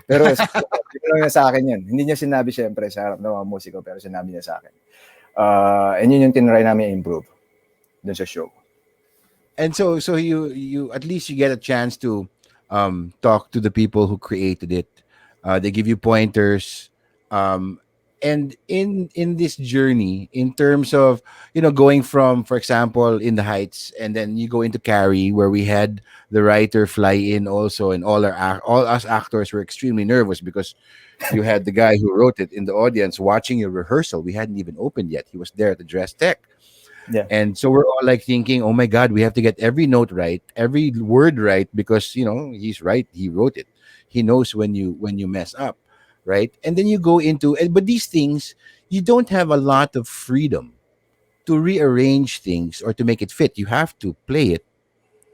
Pero hindi lang niya sa akin yun. Hindi niya sinabi syempre sa harap ng mga musiko, pero sinabi niya sa akin. And yun yung tinry namin improve dun sa show. And so you at least you get a chance to talk to the people who created it. They give you pointers. And in this journey, in terms of going from, for example, In the Heights, and then you go into Carrie, where we had the writer fly in also, and all us actors were extremely nervous because you had the guy who wrote it in the audience watching your rehearsal. We hadn't even opened yet. He was there at the dress tech. Yeah. And so we're all like thinking, oh my God, we have to get every note right, every word right, because he's right. He wrote it. He knows when you mess up, right? And then you go into but these things, you don't have a lot of freedom to rearrange things or to make it fit. You have to play it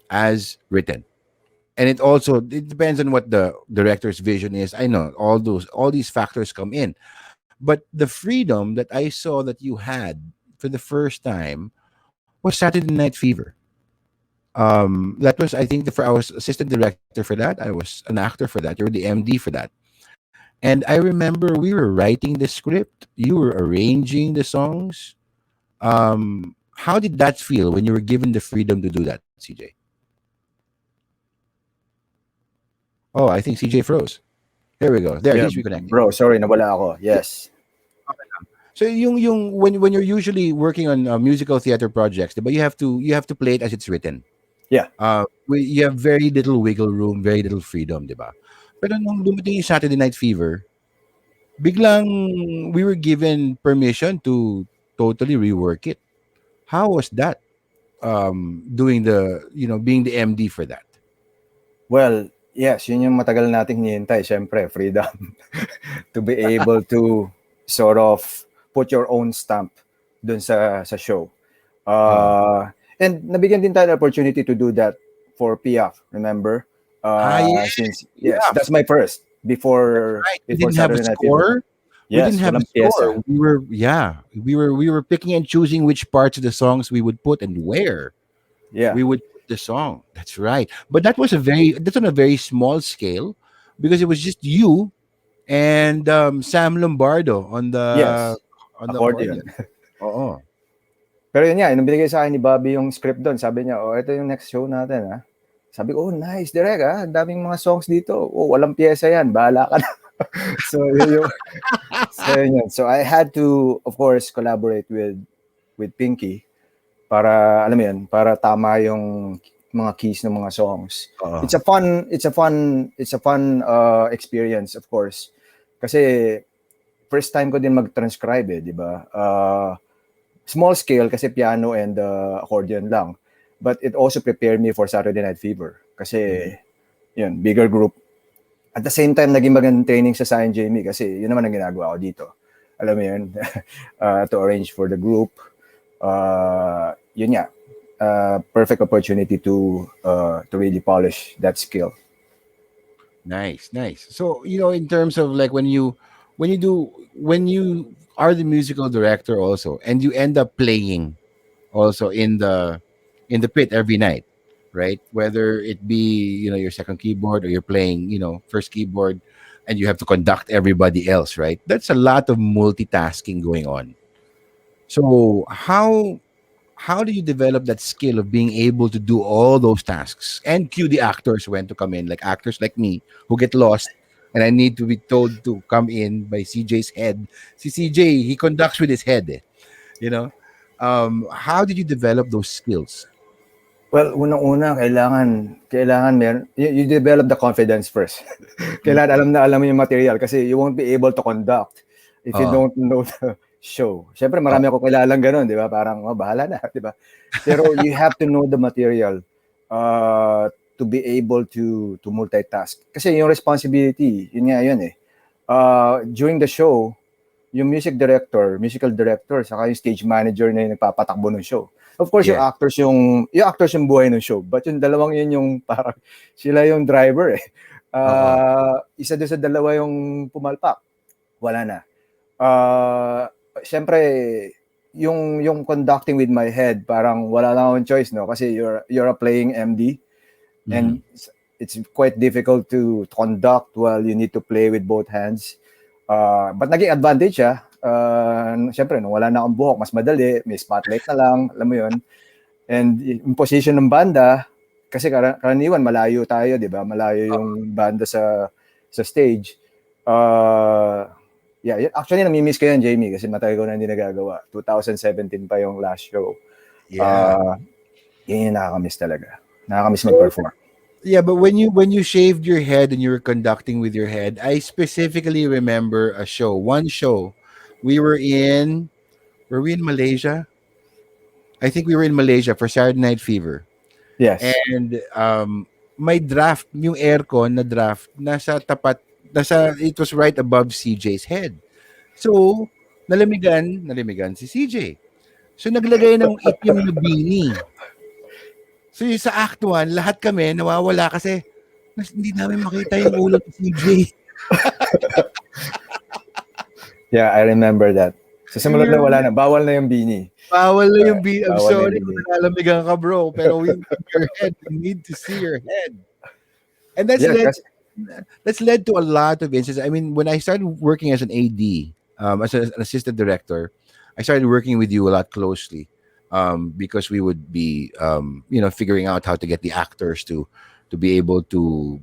as written. And it depends on what the director's vision is. I know all these factors come in. But the freedom that I saw that you had for the first time was Saturday Night Fever. That was, I think, I was assistant director for that. I was an actor for that. You were the MD for that. And I remember we were writing the script. You were arranging the songs. How did that feel when you were given the freedom to do that, CJ? Oh, I think CJ froze. There we go. There, he's reconnecting. Bro, sorry, nawala ako. Yes. So when you're usually working on musical theater projects, but you have to play it as it's written. Yeah. You have very little wiggle room, very little freedom, diba? Pero nung dumating yung Saturday Night Fever, biglang we were given permission to totally rework it. How was that? Doing being the MD for that. Well, yes, yun yung matagal nating hinihintay, syempre, freedom. To be able to sort of put your own stamp dun sa show. And nabigyan din tayo the opportunity to do that for PF, remember? Yes. That's my first before Right. We before didn't have a Saturday Night score. Fever. We Yes, didn't have a walang pyesa. score. We were picking and choosing which parts of the songs we would put and where Yeah. we would put the song. That's right. But that's on a very small scale because it was just you and Sam Lombardo on the Yes. on the Accordion. Oo. Pero yun nga, nung binigay sa akin ni Bobby yung script doon, sabi niya, ito yung next show natin, ha? Sabi ko, nice, direct, ha? Daming mga songs dito. Walang pyesa yan, bahala ka na. So, yun. So, I had to, of course, collaborate with Pinky para, alam mo yun, para tama yung mga keys ng mga songs. It's a fun experience, of course. Kasi, first time ko din mag-transcribe, di ba? Small scale kasi piano and accordion lang. But it also prepared me for Saturday Night Fever. Kasi, yun, bigger group. At the same time, naging magandang training sa St. Jamie kasi yun naman ang ginagawa ko dito. Alam mo yun, to arrange for the group. Yun nga, perfect opportunity to really polish that skill. Nice. So, in terms of like when you are the musical director also, and you end up playing also in the pit every night, right? Whether it be your second keyboard or you're playing first keyboard, and you have to conduct everybody else, right? That's a lot of multitasking going on. So how do you develop that skill of being able to do all those tasks and cue the actors when to come in, like actors like me who get lost and I need to be told to come in by CJ's head. See, CJ, he conducts with his head, you know. How did you develop those skills? Well, unang-una kailangan you develop the confidence first. Mm. Kailangan alam mo yung material kasi you won't be able to conduct if you Uh, don't know the show. Siyempre uh, marami akong kilalang gano'n, 'di ba? Parang bahala na, 'di ba? Pero you have to know the material to be able to multitask. Kasi yung responsibility, yun nga yun eh. During the show, yung musical director, saka yung stage manager na yung nagpapatakbo ng show. Of course, yeah. yung actors yung buhay ng show. But yung dalawang yun yung parang sila yung driver eh. Uh, Isa doon sa dalawa yung pumalpak. Wala na. Siyempre, yung conducting with my head, parang wala lang akong choice, no? Kasi you're a playing MD and it's quite difficult to conduct while you need to play with both hands. But naging advantage siya. Siyempre, nung wala na akong buhok, mas madali. May spotlight na lang. Alam mo yun. And yung position ng banda, kasi karaniwan, malayo tayo, di ba? Malayo yung banda sa stage. Yeah, actually, namimiss ko yan, Jamie, kasi matagal ko na hindi nagagawa. 2017 pa yung last show. yeah. Yun yung nakakamiss talaga. Nakakamiss mag-perform. Yeah, but when you shaved your head and you were conducting with your head, I specifically remember a show, one show. We were we in Malaysia? I think we were in Malaysia for Saturday Night Fever. Yes. And my draft, yung aircon na draft, it was right above CJ's head. So, nalamigan si CJ. So, naglagay ng itim na beanie. So, yung sa Act 1, lahat kami nawawala kasi hindi namin makita yung ulo ni CJ. Yeah, I remember that. Sa sumunod na wala na. Bawal na yung beanie. Bawal na yung beanie. I'm Bawal na sorry yung kung beanie. nalamigan ka, bro. Pero we need your head. We need to see your head. And that's led to a lot of instances. I mean, when I started working as an AD, as an assistant director, I started working with you a lot closely because we would be, figuring out how to get the actors to be able to,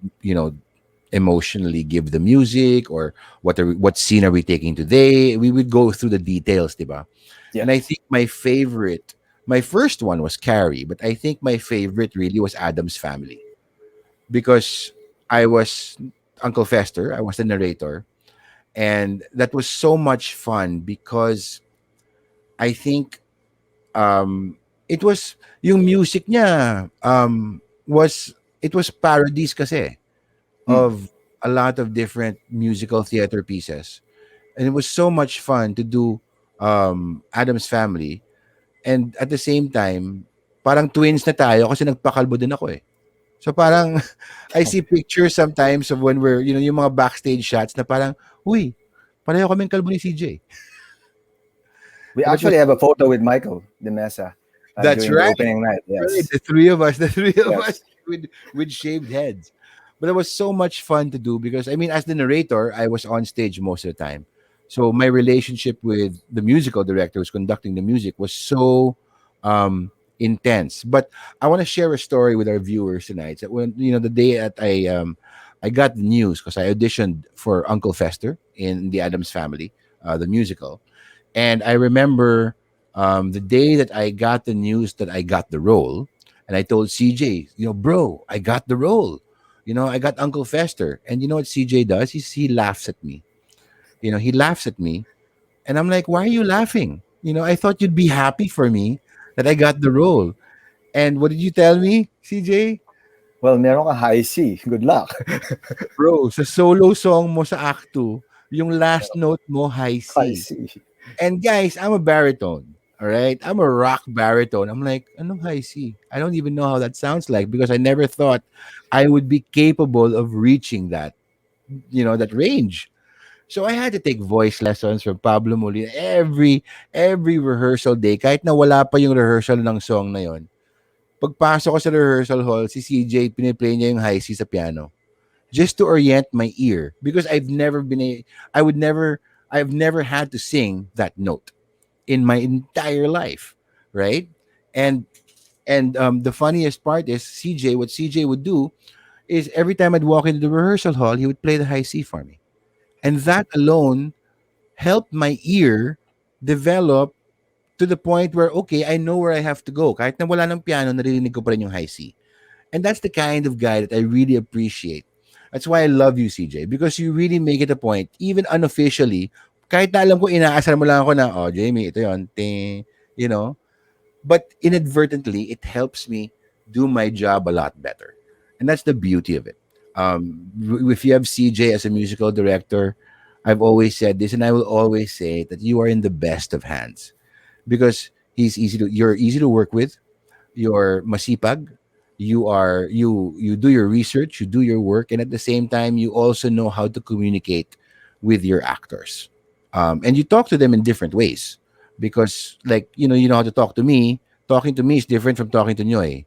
emotionally give the music or what scene are we taking today. We would go through the details, diba? Yes. And I think my first one was Carrie, but I think my favorite really was Adam's Family because I was Uncle Fester. I was the narrator. And that was so much fun because I think it was yung music niya it was parodies kasi of a lot of different musical theater pieces. And it was so much fun to do Adam's Family. And at the same time, parang twins na tayo kasi nagpakalbo din ako eh. So parang I see pictures sometimes of when we're, yung mga backstage shots na parang, uy, pareho kaming kalbo ni CJ. We actually have a photo with Michael De Mesa That's during right. the opening night. Yes. Right. The three of us Yes. with shaved heads. But it was so much fun to do because, I mean, as the narrator, I was on stage most of the time. So my relationship with the musical director who's conducting the music was so intense. But I want to share a story with our viewers tonight. So when the day that I got the news because I auditioned for Uncle Fester in the Addams Family, the musical, and I remember the day that I got the news that I got the role, and I told CJ, bro, I got the role. I got Uncle Fester, and you know what CJ does? He laughs at me. He laughs at me, and I'm like, why are you laughing? I thought you'd be happy for me that I got the role. And what did you tell me, CJ? Well, meron ka high C. Good luck. Bro, sa solo song mo sa Act 2, yung last note mo, high High C. C. And guys, I'm a baritone. All right? I'm a rock baritone. I'm like, anong high C? I don't even know how that sounds like because I never thought I would be capable of reaching that, that range. So I had to take voice lessons from Pablo Molina every rehearsal day, kahit na wala pa yung rehearsal ng song na yon. Pagpasok ko sa rehearsal hall, si CJ, piniplay niya yung high C sa piano just to orient my ear because I would never, I've never had to sing that note in my entire life, right? And the funniest part is what CJ would do is every time I'd walk into the rehearsal hall, he would play the high C for me, and that alone helped my ear develop to the point where okay, I know where I have to go. Kahit na wala ng piano, naririnig ko pa rin yung high C. And that's the kind of guy that I really appreciate. That's why I love you, CJ, because you really make it a point, even unofficially, kahit na alam ko, inaasar mo lang ako na, oh, Jamie, ito yun, ting, you know, but inadvertently, it helps me do my job a lot better. And that's the beauty of it. If you have CJ as a musical director, I've always said this, and I will always say that you are in the best of hands because you're easy to work with, you're masipag, you do your research, you do your work, and at the same time you also know how to communicate with your actors, and you talk to them in different ways because like you know how to talk to me. Talking to me is different from talking to Nyoy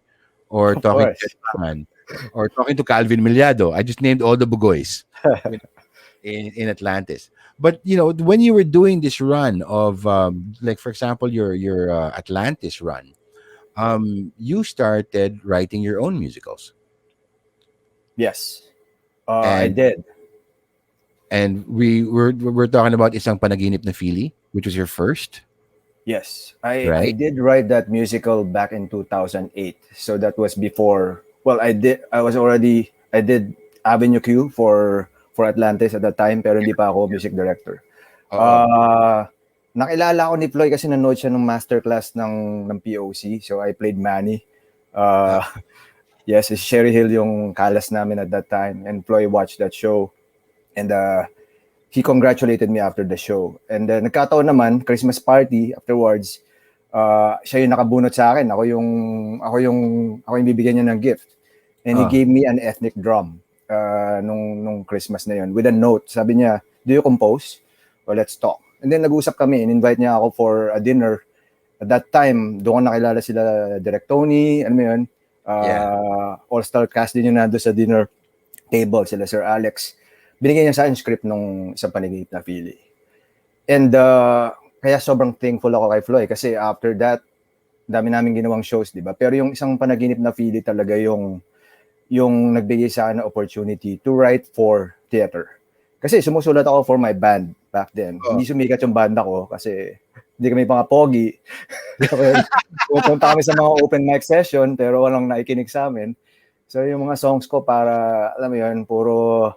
or Of talking to course. Man or talking to Calvin Miliado. I just named all the bugoys in Atlantis. But when you were doing this run of like for example your Atlantis run, you started writing your own musicals, Yes. I and did. we're talking about Isang Panaginip na Fili, which was your first, Yes, I right? did write that musical back in 2008. So that was before. Well, I did Avenue Q for Atlantis at that time, pero hindi pa ako music director. Oo. Nakilala ko ni Floyd kasi nanood siya ng masterclass ng POC. So I played Manny. Uh, yes, si Sherry Hill yung kalas namin at that time, and Floyd watched that show, and he congratulated me after the show. And then nagkataon naman, Christmas party afterwards, siya yung nakabunot sa akin. Ako yung bibigyan niya ng gift. And he Ah. gave me an ethnic drum nung Christmas na yun with a note. Sabi niya, do you compose? Well, let's talk. And then nag-usap kami, in-invite niya ako for a dinner. At that time, doon ko nakilala sila Direk Tony, ano mo yun, all-star cast din yun nando sa dinner table, sila Sir Alex. Binigyan niya sa akin script nung Isang Panaginip na Fili. And kaya sobrang thankful ako kay Floyd kasi after that, dami namin ginawang shows, di ba? Pero yung Isang Panaginip na Fili talaga yung nagbigay sa akin ng opportunity to write for theater. Kasi sumusulat ako for my band back then. Oh. Hindi sumikat yung banda ko kasi hindi kami mga pogi. Pupunta kami sa mga open mic session pero walang naikinig sa amin. So yung mga songs ko para, alam mo yun, puro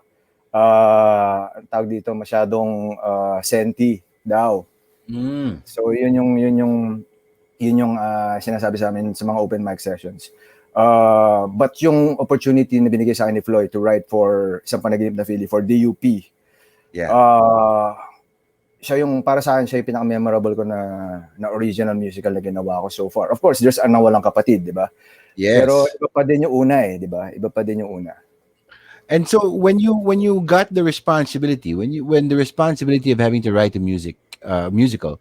tawag dito masyadong senti daw. So yun yung sinasabi sa amin sa mga open mic sessions. But yung opportunity na binigay sa akin ni Floyd to write for Isang Panaginip na Fili for DUP, siya yung, para sa akin, siya yung pinaka-memorable ko na original musical na ginawa ko so far. Of course, there's Ang Nawalang Kapatid, di ba? Yes. Pero iba pa din yung una di ba? Iba pa din yung una. And so when you got the responsibility, when the responsibility of having to write a musical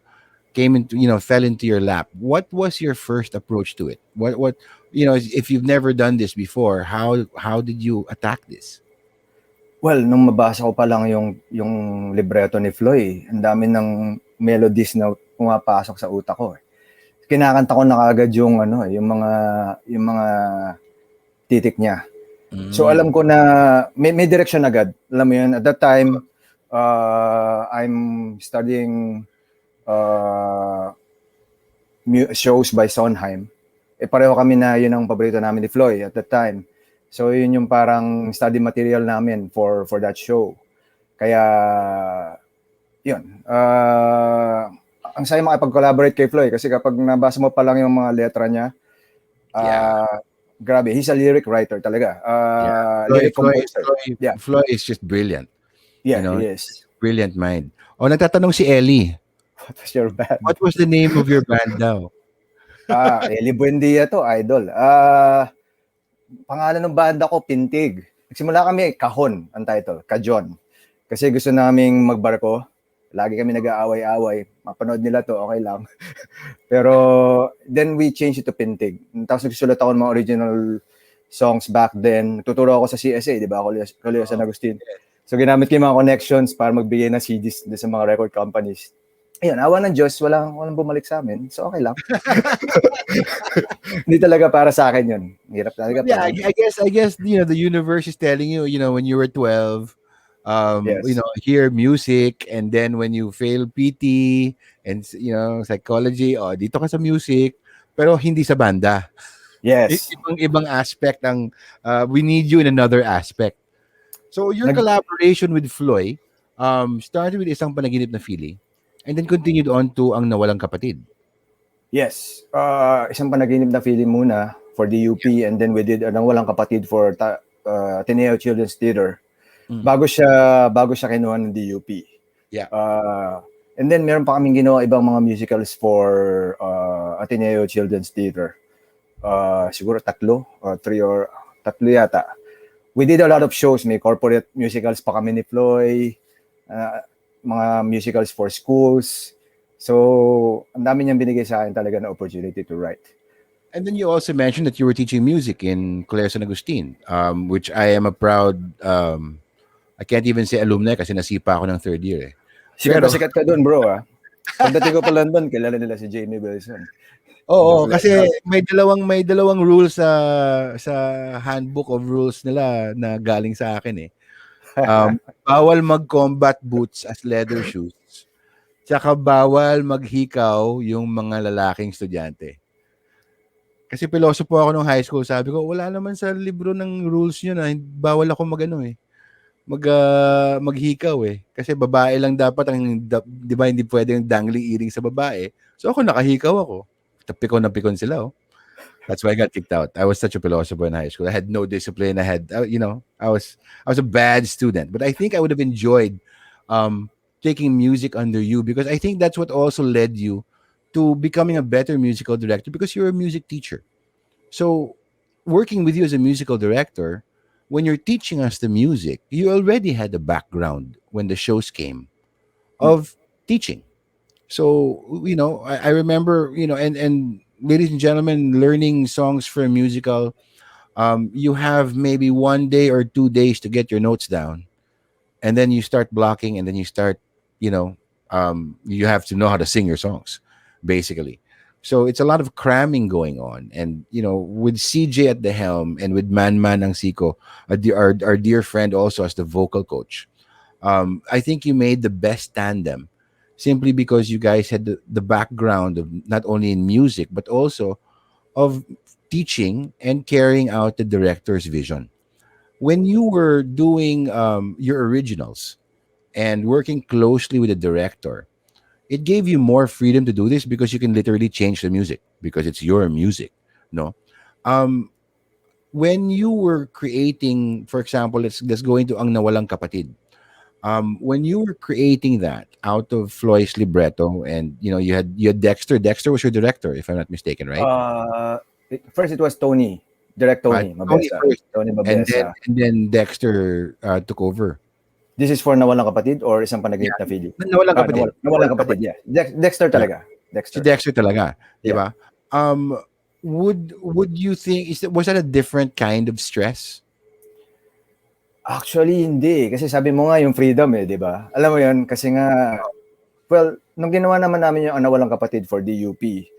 came into fell into your lap, what was your first approach to it? What if you've never done this before, how did you attack this? Well, nung mabasa ko pa lang yung libreto ni Floyd, ang dami ng melodies na pumapasok sa utak ko. Kinakanta ko na kaagad yung mga titik niya. So alam ko na may direction agad. Alam mo yun, at that time I'm studying shows by Sondheim. Pareho kami na yun ang paborito namin ni Floyd at that time. So yun yung parang study material namin for that show. Kaya yun. Ang saya makipag-collaborate kay Floyd kasi kapag nabasa mo pa lang yung mga letra niya, grabe, he's a lyric writer talaga. Lyric composer. Floyd is just brilliant. Yeah, he is. Brilliant mind. Nagtatanong si Ellie. What was your band? What was the name of your band daw? Ellie Buendia to, idol. Pangalan ng banda ko, Pintig. Nagsimula kami, Kahon, ang title, Kajon. Kasi gusto naming magbarko. Lagi kami nag-aaway-away. Mapanood nila to, okay lang. Pero then we changed it to Pintig. Tapos nagsusulat ako ng mga original songs back then. Tuturo ako sa CSA, di ba? Colegio San Agustin. So ginamit ko yung mga connections para magbigay ng CDs sa mga record companies. Ayun, awa ng Diyos, walang bumalik sa amin. So okay lang. Hindi talaga para sa akin yun. Hirap talaga. Yeah, I guess the universe is telling you, when you were 12, Yes. hear music, and then when you fail PT and psychology, dito ka sa music, pero hindi sa banda. Yes. Ibang aspect ang we need you in another aspect. So your collaboration with Floy started with Isang Panaginip na Feeling and then continued on to Ang Nawalang Kapatid. Yes. Isang Panaginip na Feeling muna for the UP, and then we did Ang Walang Kapatid for Ateneo Children's Theater. Bago siya kinuha ng DUP. Yeah. And then meron pa kaming ginawa ibang mga musicals for Ateneo Children's Theater. Siguro 3 or 3 yata. We did a lot of shows. May corporate musicals pa kami ni Floy, mga musicals for schools. So, ang dami niyang binigay sa akin talaga na opportunity to write. And then you also mentioned that you were teaching music in Colegio San Agustin, which I am a proud, I can't even say alumni kasi nasipa ako ng third year. Sikat ka doon, bro. Pagdating ko pa London, kilala nila si Jamie Wilson. Oo, kasi may dalawang rules sa handbook of rules nila na galing sa akin eh. Bawal mag-combat boots as leather shoes. Tsaka bawal maghikaw yung mga lalaking estudyante. Kasi pilosopo ako nung high school, sabi ko, wala naman sa libro ng rules nyo na bawal ako maghikaw eh. Kasi babae lang dapat di ba hindi pwedeng dangling earring sa babae. So ako nakahikaw ako. Pikon na pikon sila, oh. That's why I got kicked out. I was such a philosopher in high school. I had no discipline. I was a bad student. But I think I would have enjoyed taking music under you because I think that's what also led you to becoming a better musical director because you're a music teacher. So working with you as a musical director, when you're teaching us the music, you already had a background when the shows came of teaching. So, I remember, and ladies and gentlemen, learning songs for a musical, you have maybe 1 day or 2 days to get your notes down. And then you start blocking and then you start, you have to know how to sing your songs, basically. So it's a lot of cramming going on. And, with CJ at the helm and with Man ang Siko, our dear friend also as the vocal coach, I think you made the best tandem simply because you guys had the background of not only in music, but also of teaching and carrying out the director's vision. When you were doing your originals and working closely with the director, it gave you more freedom to do this because you can literally change the music because it's your music. No, when you were creating, for example, let's go into Ang Nawalang Kapatid. When you were creating that out of Floyd's libretto, and you had Dexter. Dexter was your director, if I'm not mistaken, right? First it was Tony, direct Tony Tony Mabesa. first, Tony and Mabesa. then Dexter took over. This is for Nawalang Kapatid or Isang Panaginip na Feeling? Nawalang Kapatid. Nawalang Kapatid, yeah. Dexter talaga. Si Dexter talaga, di ba? Would you think was that a different kind of stress? Actually, hindi. Kasi sabi mo nga yung freedom di ba? Alam mo yun, kasi nga, well, nung ginawa naman namin yung Nawalang Kapatid for DUP,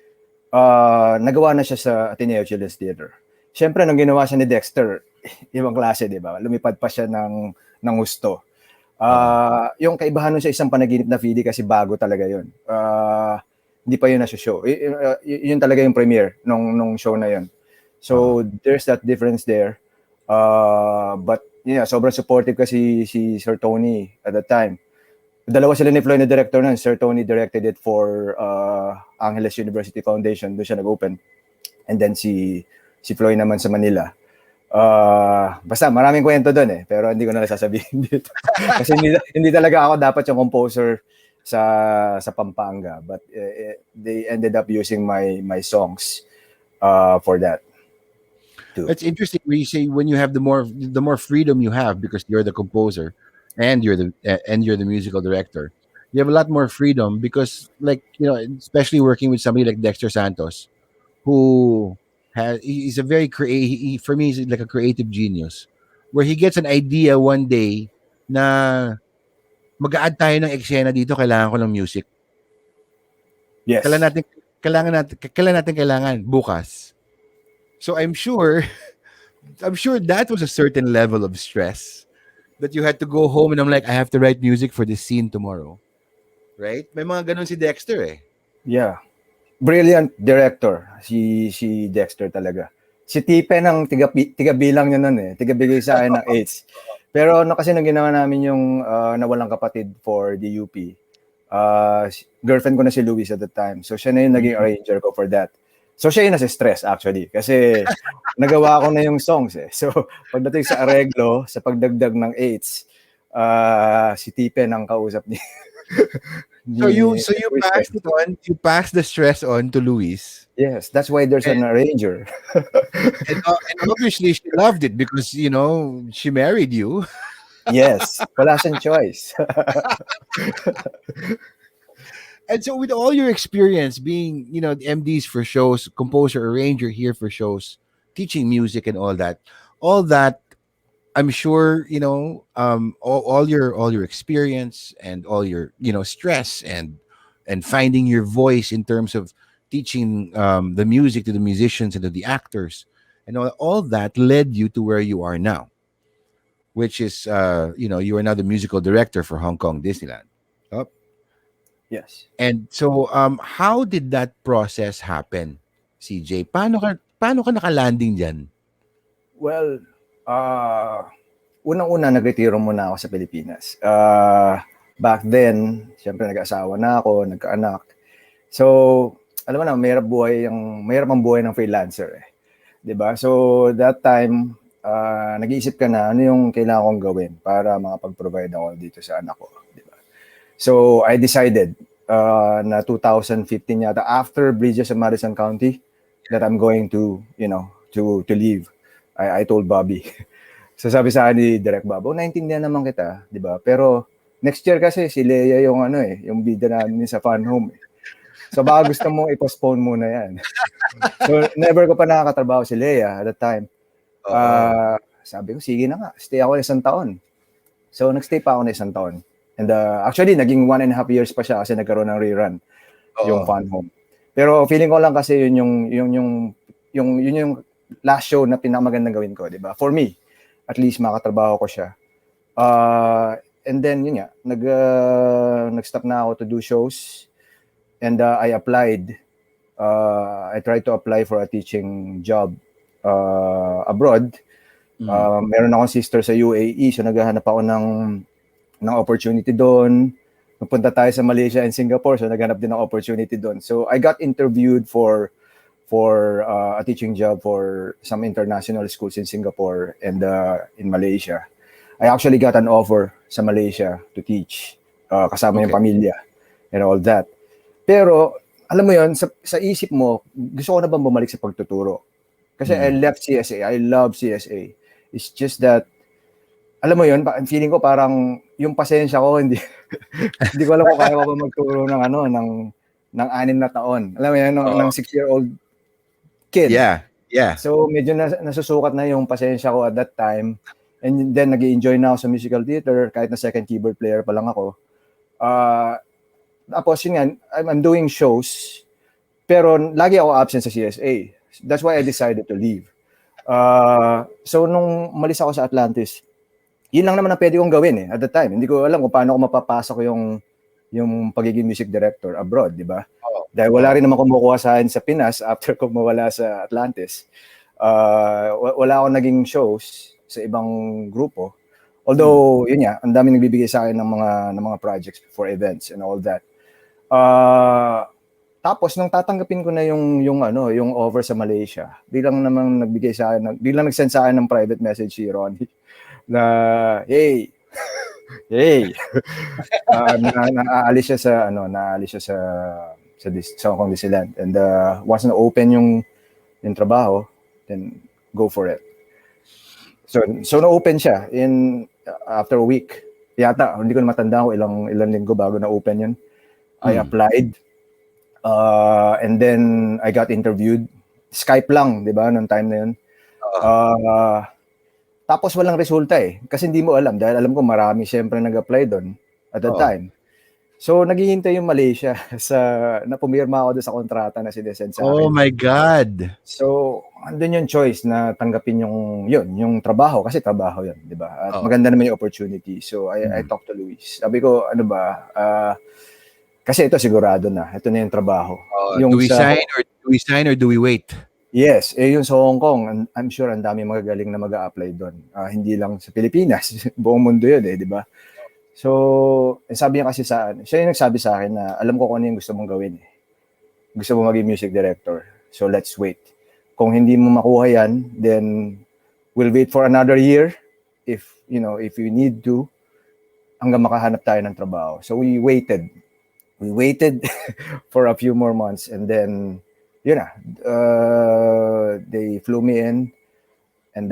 nagawa na siya sa Ateneo Children's Theater. Siyempre, nung ginawa siya ni Dexter, ibang klase, di ba? Lumipad pa siya ng gusto. Yung kaibahan nun sa Isang Panaginip na Feeling kasi bago talaga yun. Hindi pa yun nasa show. Yun talaga yung premiere nung show na yun. So, there's that difference there. But, yeah, sobrang supportive kasi si Sir Tony at that time. Dalawa sila ni Floyd na director nun. Sir Tony directed it for Angeles University Foundation. Doon siya nag-open. And then si Floyd naman sa Manila. Basta maraming kwento doon pero hindi ko na sasabihin dito. Kasi hindi talaga ako dapat yung composer sa Pampanga, but they ended up using my songs for that too. It's interesting when you say when you have the more freedom you have because you're the composer, and you're the musical director, you have a lot more freedom because, like, especially working with somebody like Dexter Santos, who he's a very creative. For me, he's like a creative genius, where he gets an idea one day na mag-a-add tayo ng eksena dito, kailangan ko ng music. Kailangan Yes. natin kailangan bukas. So I'm sure that was a certain level of stress that you had to go home and I'm like, I have to write music for this scene tomorrow. Right? May mga ganun si Dexter eh. Yeah. Brilliant director. Si Dexter talaga. Si Tipe ng tiga bilang niya nun eh. Tiga bigay sa akin ng 8s. Pero kasi nung ginawa namin yung Nawalang Kapatid for the UP, girlfriend ko na si Luis at the time. So siya na yung naging arranger ko for that. So siya yung nasa-stress actually. Kasi nagawa ko na yung songs eh. So pagdating sa areglo, sa pagdagdag ng 8s, si Tipe ng kausap niya. So you passed it on. You passed the stress on to Luis. Yes, that's why there's an arranger. And obviously she loved it because she married you. Yes, wala siyang choice. And so with all your experience being, the MDs for shows, composer, arranger here for shows, teaching music and all that, I'm sure, all your experience and all your, stress and finding your voice in terms of teaching the music to the musicians and to the actors, and all that led you to where you are now, which is, you are now the musical director for Hong Kong Disneyland. Yes. And so, how did that process happen, CJ? Paano ka nakalanding dyan? Well, unang-una nagretiro muna ako sa Pilipinas. Back then, siyempre nag-asawa na ako, nagkaanak. So, alam mo na, mahirap ang buhay ng freelancer eh. 'Di ba? So, that time, nag-iisip ka na ano yung kailangan kong gawin para makapag-provide ako dito sa anak ko, 'di ba? So, I decided na 2015 yata, after Bridges of Madison County, that I'm going to, to leave. I told Bobby. So sabi sa akin ni Direk Bob, naintindihan naman kita, 'di ba? Pero next year kasi si Leia yung yung bida namin sa Fun Home. So baka gusto mong i-postpone muna 'yan. So never ko pa nakakatrabaho si Leia at that time. Sabi ko, sige na nga, stay ako 1 taon. So nagstay pa ako ng 1 taon. And actually naging 1.5 years pa siya kasi nagkaroon ng rerun yung Fun Home. Pero feeling ko lang kasi yun yung last show na pinakamagandang gawin ko, 'di ba? For me, at least makatrabaho ko siya. And then yun nga, nag-stop na ako to do shows, and I applied. I tried to apply for a teaching job abroad. Meron akong sister sa UAE, so naghahanap ako ng opportunity doon. Napunta tayo sa Malaysia and Singapore, so naghanap din ng opportunity doon. So I got interviewed for a teaching job for some international schools in Singapore and in Malaysia. I actually got an offer sa Malaysia to teach, kasama yung pamilya and all that. Pero, alam mo yun, sa isip mo, gusto ko na bang bumalik sa pagtuturo? Kasi I left CSA, I love CSA. It's just that, alam mo yun, feeling ko parang yung pasensya ko, hindi ko alam kung kaya ko ba magturo ng ng 6 na taon. Alam mo yun, ng 6-year-old kid. Yeah. So medyo nasusukat na yung pasensya ko at that time. And then nag-i-enjoy na ako sa musical theater kahit na second keyboard player pa lang ako. Tapos yun nga, I'm doing shows pero lagi ako absent sa CSA. That's why I decided to leave. So nung malis ako sa Atlantis, yun lang naman ang pwede kong gawin at the time. Hindi ko alam kung paano ko mapapasok yung pagiging music director abroad, di ba? Dahil wala rin naman kumukuha sa akin sa Pinas after ko mawala sa Atlantis. Wala akong naging shows sa ibang grupo. Although, yun nga, ang dami nagbibigay sa akin ng mga projects for events and all that. Tapos, nung tatanggapin ko na yung offer sa Malaysia, biglang nag-send sa akin ng private message si Ronnie na, hey, naalis siya sa Hong Kong Disneyland, and once na open yung trabaho, then go for it. So na open siya after a week yata, hindi ko na matandaan ko ilang linggo bago na open yun. I applied. And then I got interviewed. Skype lang, di ba, noong time na yun. Tapos walang resulta eh. Kasi hindi mo alam. Dahil alam ko marami siyempre nag-apply doon at that time. So, naghihintay yung Malaysia na pumirma ako doon sa kontrata na sinesend sa akin. Oh my God! So, andun yung choice na tanggapin yung trabaho. Kasi trabaho yun, di ba? At maganda naman yung opportunity. So, I talked to Luis. Sabi ko, ano ba, kasi ito sigurado na. Ito na yung trabaho. Yung do we sign or do we wait? Yes, yung sa Hong Kong, I'm sure ang dami magagaling na mag-a-apply doon. Hindi lang sa Pilipinas, buong mundo yun di ba? So, sabi niya kasi siya yung nagsabi sa akin na alam ko kung ano yung gusto mong gawin. Gusto mo maging music director. So, let's wait. Kung hindi mo makuha yan, then we'll wait for another year if you need to hanggang makahanap tayo ng trabaho. So, we waited. We waited for a few more months and then they flew me in and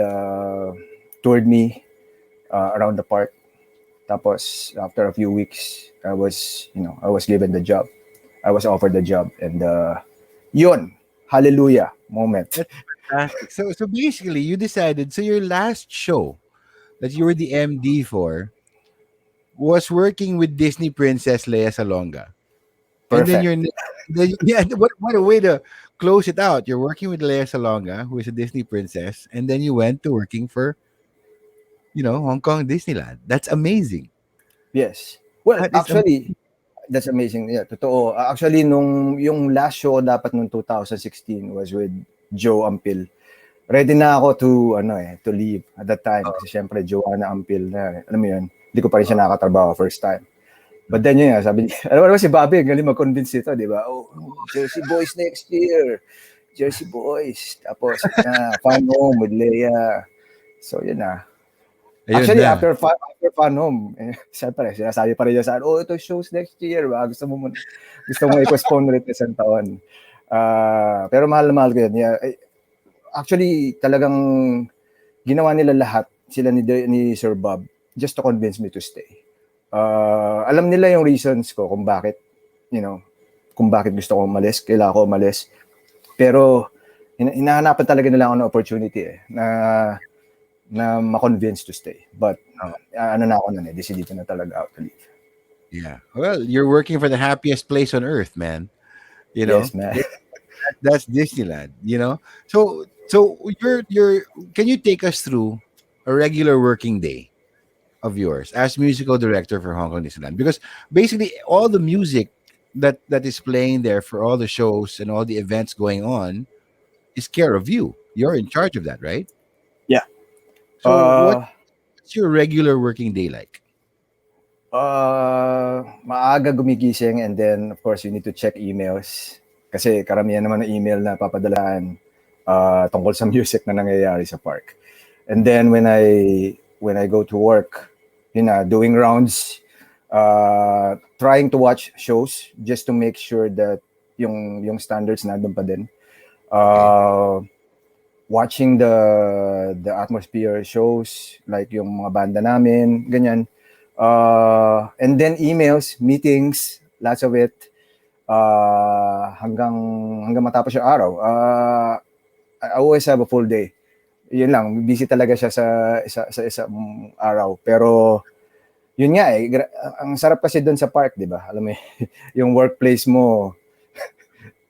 toured me around the park. Tapos after a few weeks, I was given the job. I was offered the job and yun, hallelujah moment. That's fantastic. So basically, you decided. So your last show that you were the MD for was working with Disney Princess Leia Salonga. Perfect. And then what a way to close it out. You're working with Leia Salonga, who is a Disney princess, and then you went to working for, Hong Kong Disneyland. That's amazing. Yes. Well, That is actually, that's amazing. Yeah, totoo. Actually, yung last show dapat nung 2016 was with Joe Ampil. Ready na ako to leave at that time. Kasi syempre, Joanna Ampil na, alam mo yun, hindi ko pa rin siya nakatrabaho first time. But then yun, sabi niya, alam mo si Bobby, galing mag-convince ito, di ba? Oh, Jersey Boys next year. Jersey Boys. Tapos, Fun Home with Leia. So, yun na. Ayun Actually, na. after Fun Home, siyempre, sinasabi pa rin niya sa ito shows next year, ba? Gusto mo i-postpone ulit isang taon. Pero mahal na mahal ko yun. Yeah. Actually, talagang ginawa nila lahat, sila ni Sir Bob, just to convince me to stay. Alam nila yung reasons ko kung bakit gusto ko umalis, kailangan ko umalis. Pero hinahanapan talaga nila ako ng opportunity na ma-convince to stay. But na ako na decidido na talaga out to leave. Yeah. Well, you're working for the happiest place on earth, man. Yes, man. That's Disneyland, So you're can you take us through a regular working day of yours as musical director for Hong Kong Disneyland? Because basically all the music that is playing there for all the shows and all the events going on is care of you. You're in charge of that, right? Yeah. So what's your regular working day like? Maaga gumigising and then of course you need to check emails kasi karamihan naman ng email na papadalaan tungkol sa music na nangyayari sa park. And then when I go to work, doing rounds, trying to watch shows just to make sure that yung standards nandun pa din. Watching the atmosphere shows, like yung mga banda namin, ganyan. And then emails, meetings, lots of it, hanggang matapos yung araw. I always have a full day. Yun lang, busy talaga siya sa isang araw. Pero yun nga ang sarap kasi doon sa park, di ba? Alam mo yung workplace mo.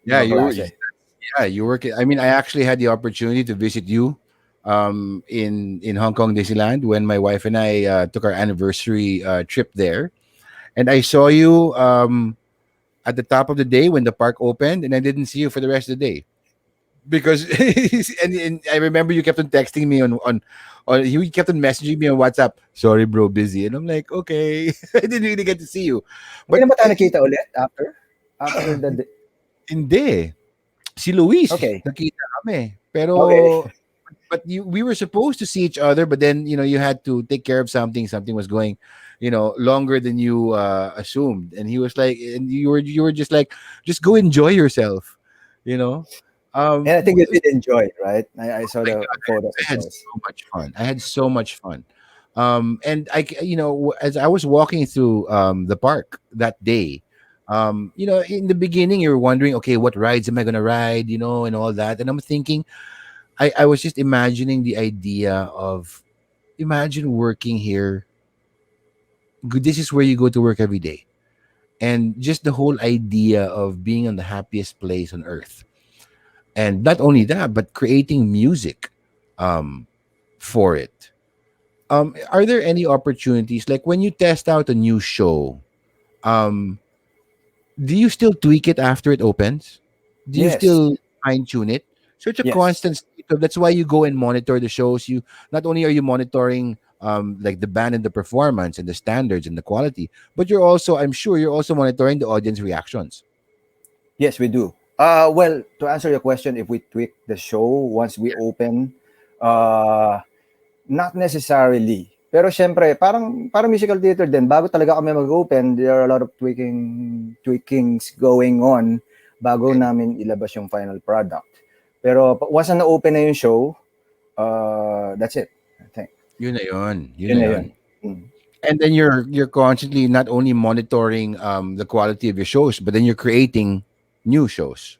Yeah, you work. I mean, I actually had the opportunity to visit you in Hong Kong Disneyland when my wife and I took our anniversary trip there, and I saw you at the top of the day when the park opened, and I didn't see you for the rest of the day because and I remember you kept on texting me on you kept on messaging me on WhatsApp. Sorry, bro, busy, and I'm like, okay, I didn't really get to see you. But hindi na ba tayo nakita ulit after the day? Hindi. Si Luis, okay. Nakita kami. Pero, okay. But we were supposed to see each other, but then, you had to take care of something. Something was going, longer than you assumed. And he was like, and you were just like, just go enjoy yourself, And I think you did enjoy it, right? I saw the photos. I had so much fun. And as I was walking through the park that day, in the beginning you're wondering, okay, what rides am I gonna ride, and all that. And I'm thinking, I was just imagining the idea of, imagine working here. This is where you go to work every day, and just the whole idea of being on the happiest place on earth, and not only that, but creating music um, for it. Are there any opportunities, like when you test out a new show? Um, do you still tweak it after it opens? Do you Yes. still fine tune it? So it's a Yes. constant state of, that's why you go and monitor the shows. You not only are you monitoring like the band and the performance and the standards and the quality, but you're also, I'm sure you're also monitoring the audience reactions. Yes, we do. Well, to answer your question, if we tweak the show once we open, uh, not necessarily. Pero syempre, parang musical theater din, bago talaga kami mag-open, there are a lot of tweakings going on bago Okay. namin ilabas yung final product. Pero once na open na yung show, that's it. I think. Yun na yun. Yun Yun na na yun. yun. Mm. And then you're constantly not only monitoring the quality of your shows, but then you're creating new shows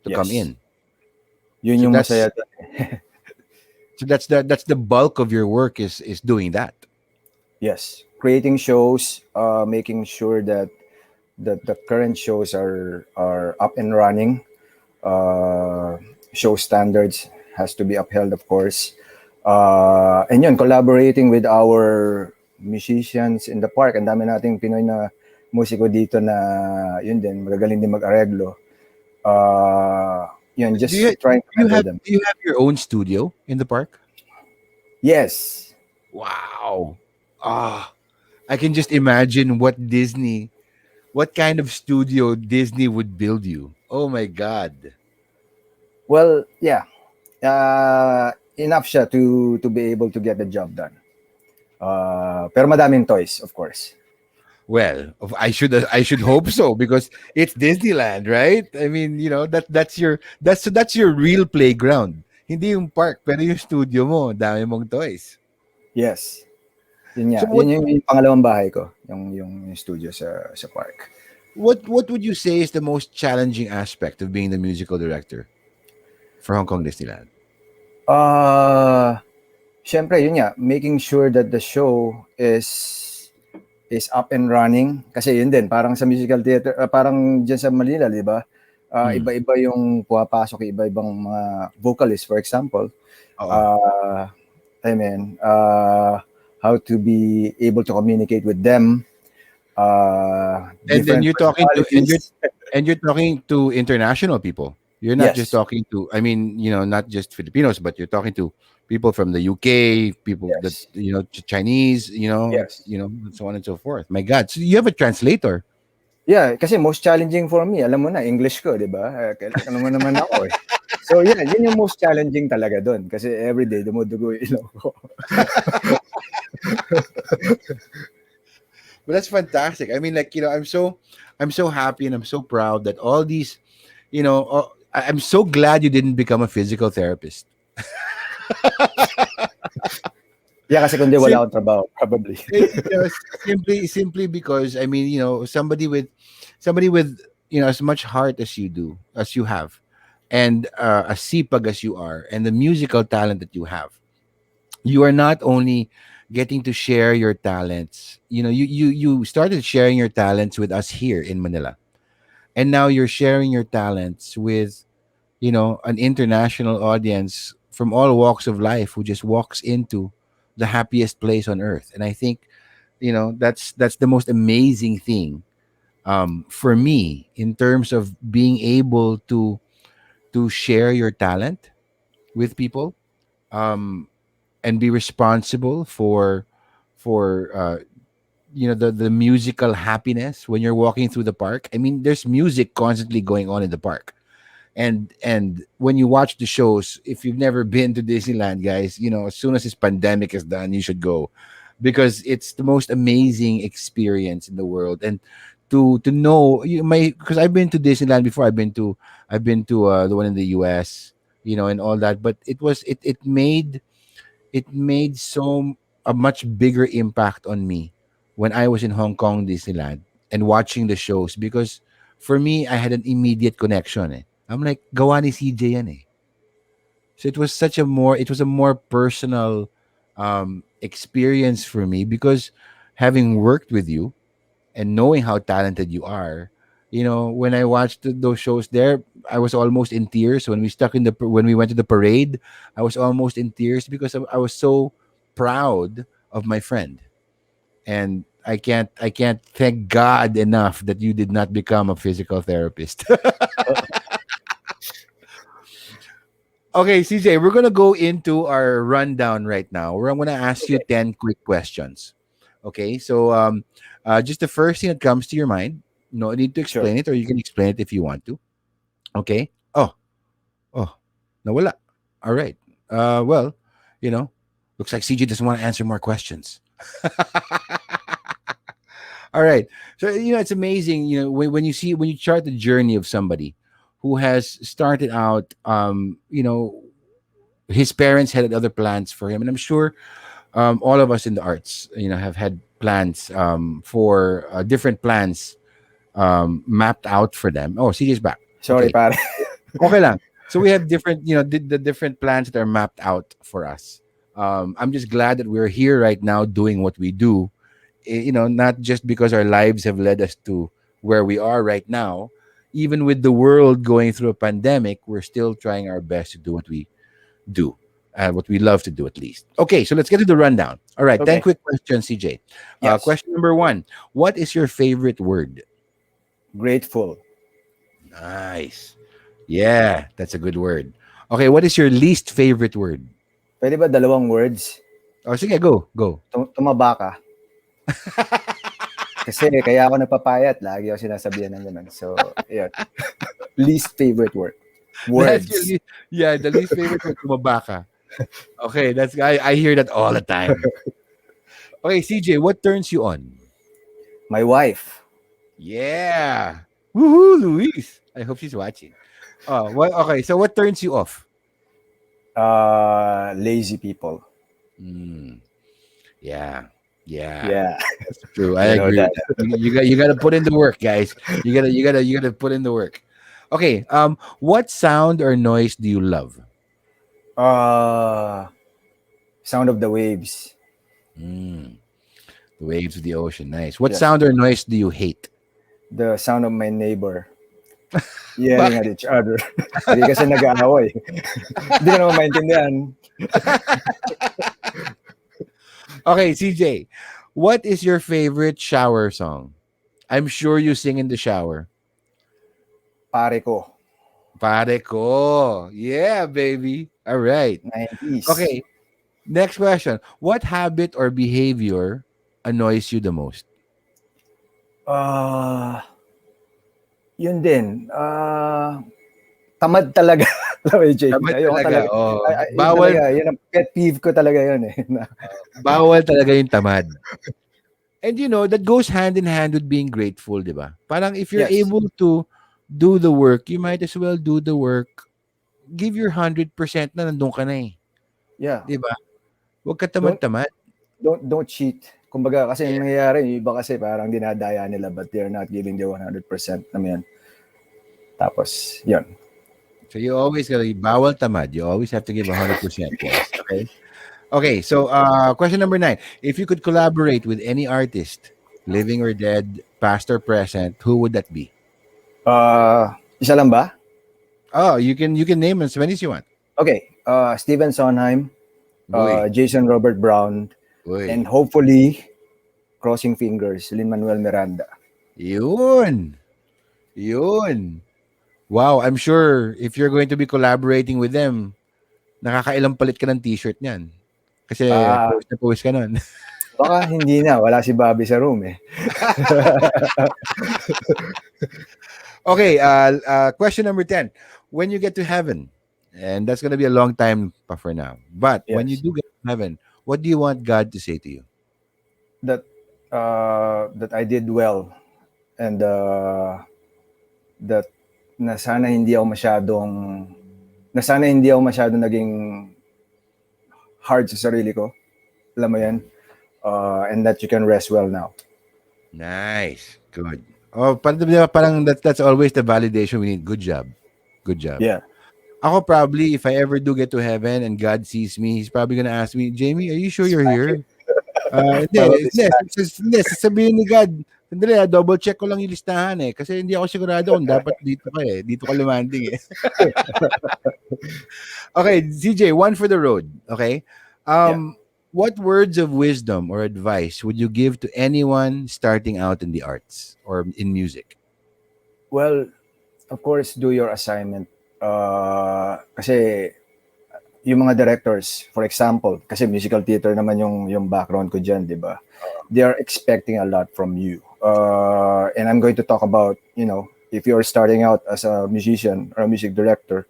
to come Yes. in. Yun So yung that's masaya doon. that's the bulk of your work is doing that. Yes. Creating shows, making sure that the current shows are up and running. Show standards has to be upheld, of course. And yun, collaborating with our musicians in the park. Ang dami nating Pinoy na musiko dito na yun din, magagaling din mag-areglo. Yun, Do just you trying to do you mentor have them. do you have your own studio in the park? Yes. Wow. Ah, I can just imagine what kind of studio Disney would build you. Oh my god. Well, yeah. Enough siya to be able to get the job done. Pero madaming toys, of course. Well, I should hope so, because it's Disneyland, right? I mean, that's your real playground. Hindi yung park, pero yung studio mo, dami mong toys. Yes. Yun So nga. what Yun yung pangalawang bahay ko, yung studio sa park. what would you say is the most challenging aspect of being the musical director for Hong Kong Disneyland? Syempre, yun nga, making sure that the show is up and running. Kasi yun din, parang sa musical theater, parang dyan sa Manila, di ba? Hmm. Iba-iba yung pumapasok, iba-ibang mga vocalists, for example. Oo. I mean, how to be able to communicate with them. And then Different personalities. you're talking to international people. You're not just Yes, talking to, I mean, not just Filipinos, but you're talking to people from the UK, people that, yes, Chinese, yes. so on and so forth. My God. So you have a translator. Yeah, kasi most challenging for me, alam mo na, English ko, di ba? Ano mo naman ako eh. So yeah, yun yung most challenging talaga doon. Kasi everyday, dumudugo yung ilaw ko. But that's fantastic. I mean, like, I'm so happy and I'm so proud that all these, I'm so glad you didn't become a physical therapist. Yeah, kasi kundi Sim- wala akong trabaho, probably. simply because, I mean, somebody with as much heart as you do, as you have, and as sipag as you are, and the musical talent that you have, you are not only getting to share your talents. You started sharing your talents with us here in Manila, and now you're sharing your talents with an international audience from all walks of life, who just walks into the happiest place on earth. And I think that's the most amazing thing, for me, in terms of being able to share your talent with people, um, and be responsible for the musical happiness when you're walking through the park. I mean, there's music constantly going on in the park, and when you watch the shows, if you've never been to Disneyland, guys, as soon as this pandemic is done, you should go, because it's the most amazing experience in the world. And to know you may because I've been to Disneyland before. I've been to the one in the US, and all that, but it made so a much bigger impact on me when I was in Hong Kong Disneyland and watching the shows because for me I had an immediate connection. Eh. I'm like gawa ni CJ yan eh. So it was a more personal experience for me because having worked with you and knowing how talented you are, when I watched those shows there, I was almost in tears when we went to the parade. I was almost in tears because I was so proud of my friend, and I can't thank God enough that you did not become a physical therapist. Okay, CJ, we're gonna go into our rundown right now. I'm gonna ask you Okay, 10 quick questions. Okay, so just the first thing that comes to your mind. No need to Sure. explain it, or you can explain it if you want to. Okay. Oh, nawala. All right. Well, you know, looks like CJ doesn't want to answer more questions. All right. So it's amazing. When you chart the journey of somebody who has started out, his parents had other plans for him, and I'm sure all of us in the arts, have had plans for different plans mapped out for them. Oh, CJ's back. Sorry, Okay, pare. okay lang. So we have different, the different plans that are mapped out for us. I'm just glad that we're here right now doing what we do. Not just because our lives have led us to where we are right now. Even with the world going through a pandemic, we're still trying our best to do what we do, what we love to do at least. Okay, so let's get to the rundown. All right, 10 Okay. quick questions, CJ. Yes. Question number one. What is your favorite word? Grateful. Nice. Yeah, that's a good word. Okay, what is your least favorite word? Pwede ba dalawang words? Oh, sige, go, go. Tumaba ka. Kasi kaya ako napapayat. Lagi ako sinasabihan ng ganun. So, yun. Least favorite word. That's your Words. yeah, the least favorite word, tumabaka. Okay, I hear that all the time. Okay, CJ, what turns you on? My wife. Yeah. Woohoo, Luis. I hope she's watching. Oh, what? Okay, so what turns you off? Lazy people. Mm, yeah, yeah, Yeah. that's true. I You know agree with that. that. You got to put in the work, guys. You gotta put in the work. Okay. What sound or noise do you love? Uh, Sound of the waves. Mm, the waves of the ocean. Nice. What Yes. sound or noise do you hate? The sound of my neighbor yelling at Bakit? each other. Hindi kasi nag-aaway. Hindi ko naman maintindihan. Okay, CJ. What is your favorite shower song? I'm sure you sing in the shower. Pare ko. Pare ko. Yeah, baby. All right. 90s. Okay. Next question. What habit or behavior annoys you the most? Ah, Yun din. Tamad talaga. Alam mo, JP, Dapat ayoko talaga. talaga. Oh, Yun bawal talaga, yun ang pet peeve ko talaga yun eh. bawal talaga yung tamad. And that goes hand in hand with being grateful, 'di ba? Parang if you're Yes. able to do the work, you might as well do the work. Give your 100% na nandun ka na eh. Yeah. 'Di ba? Huwag ka Don't tamad-tamad. don't cheat. Kumbaga kasi Yeah. yung nangyayari, yung iba kasi parang dinadaya nila but they're not giving their 100% naman yan. Tapos, yun. So you always gotta bawal tamad. You always have to give 100%, guys. Okay. Okay. So question number 9. If you could collaborate with any artist, living or dead, past or present, who would that be? Isa lang ba? Oh, you can name as many as you want. Okay. Steven Sondheim, Boy, Jason Robert Brown, and boy. hopefully, crossing fingers, Lin-Manuel Miranda. Yun. Yun. Wow, I'm sure if you're going to be collaborating with them, nakakailang palit ka ng t-shirt niyan. Kasi Ah, pawis na pawis ka nun. Baka hindi na. Wala si Bobby sa room eh. Okay, question number 10. When you get to heaven, and that's going to be a long time pa for now, but when you Yes. do get to heaven, what do you want God to say to you? That that I did well and that na sana hindi ako masyadong naging hard sa sarili ko Alam mo yan? And that you can rest well now. Nice. Good. Oh, parang that's always the validation we need. Good job. Good job. Yeah. Ako probably, if I ever do get to heaven and God sees me, he's probably gonna ask me, Jamie, are you sure you're Smack it. here? Probably smack. Hindi, sasabihin ni God, sandali, double check ko lang yung listahan eh. Kasi hindi ako sigurado kung dapat dito ka eh. Dito ka lumanding eh. Okay, CJ, one for the road. Okay. Yeah. What words of wisdom or advice would you give to anyone starting out in the arts or in music? Well, of course, do your assignment. Kasi yung mga directors, for example, kasi musical theater naman yung background ko dyan, di ba? They are expecting a lot from you. And I'm going to talk about, if you're starting out as a musician or a music director,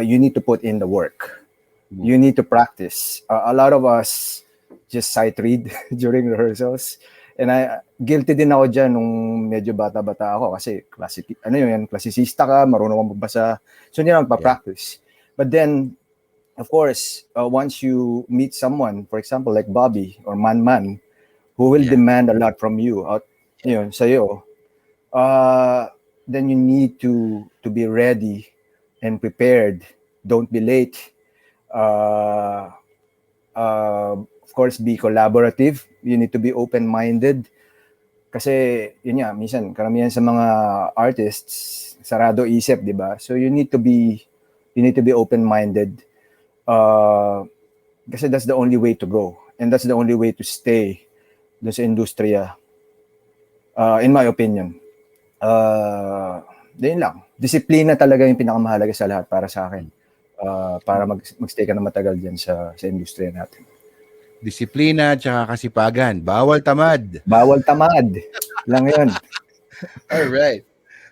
you need to put in the work. You need to practice. A lot of us just sight read during rehearsals. And guilty din ako dyan nung medyo bata-bata ako kasi klasisista ka, marunong kang magbasa. So hindi na magpa-practice. But then, of course, once you meet someone, for example, like Bobby or Man, who will demand a lot from you, sa'yo, then you need to be ready and prepared. Don't be late. Of course, be collaborative. You need to be open-minded. Kasi, yun nga, minsan, karamihan sa mga artists, sarado isip, di ba? So, you need to be open-minded. Kasi that's the only way to go. And that's the only way to stay dun sa industriya. In my opinion. Yun lang. Disiplina talaga yung pinakamahalaga sa lahat para sa akin. Para magstay ka na matagal dyan sa industriya natin. Disiplina tsaka kasipagan. Bawal tamad. Bawal tamad. Lang yun. All right.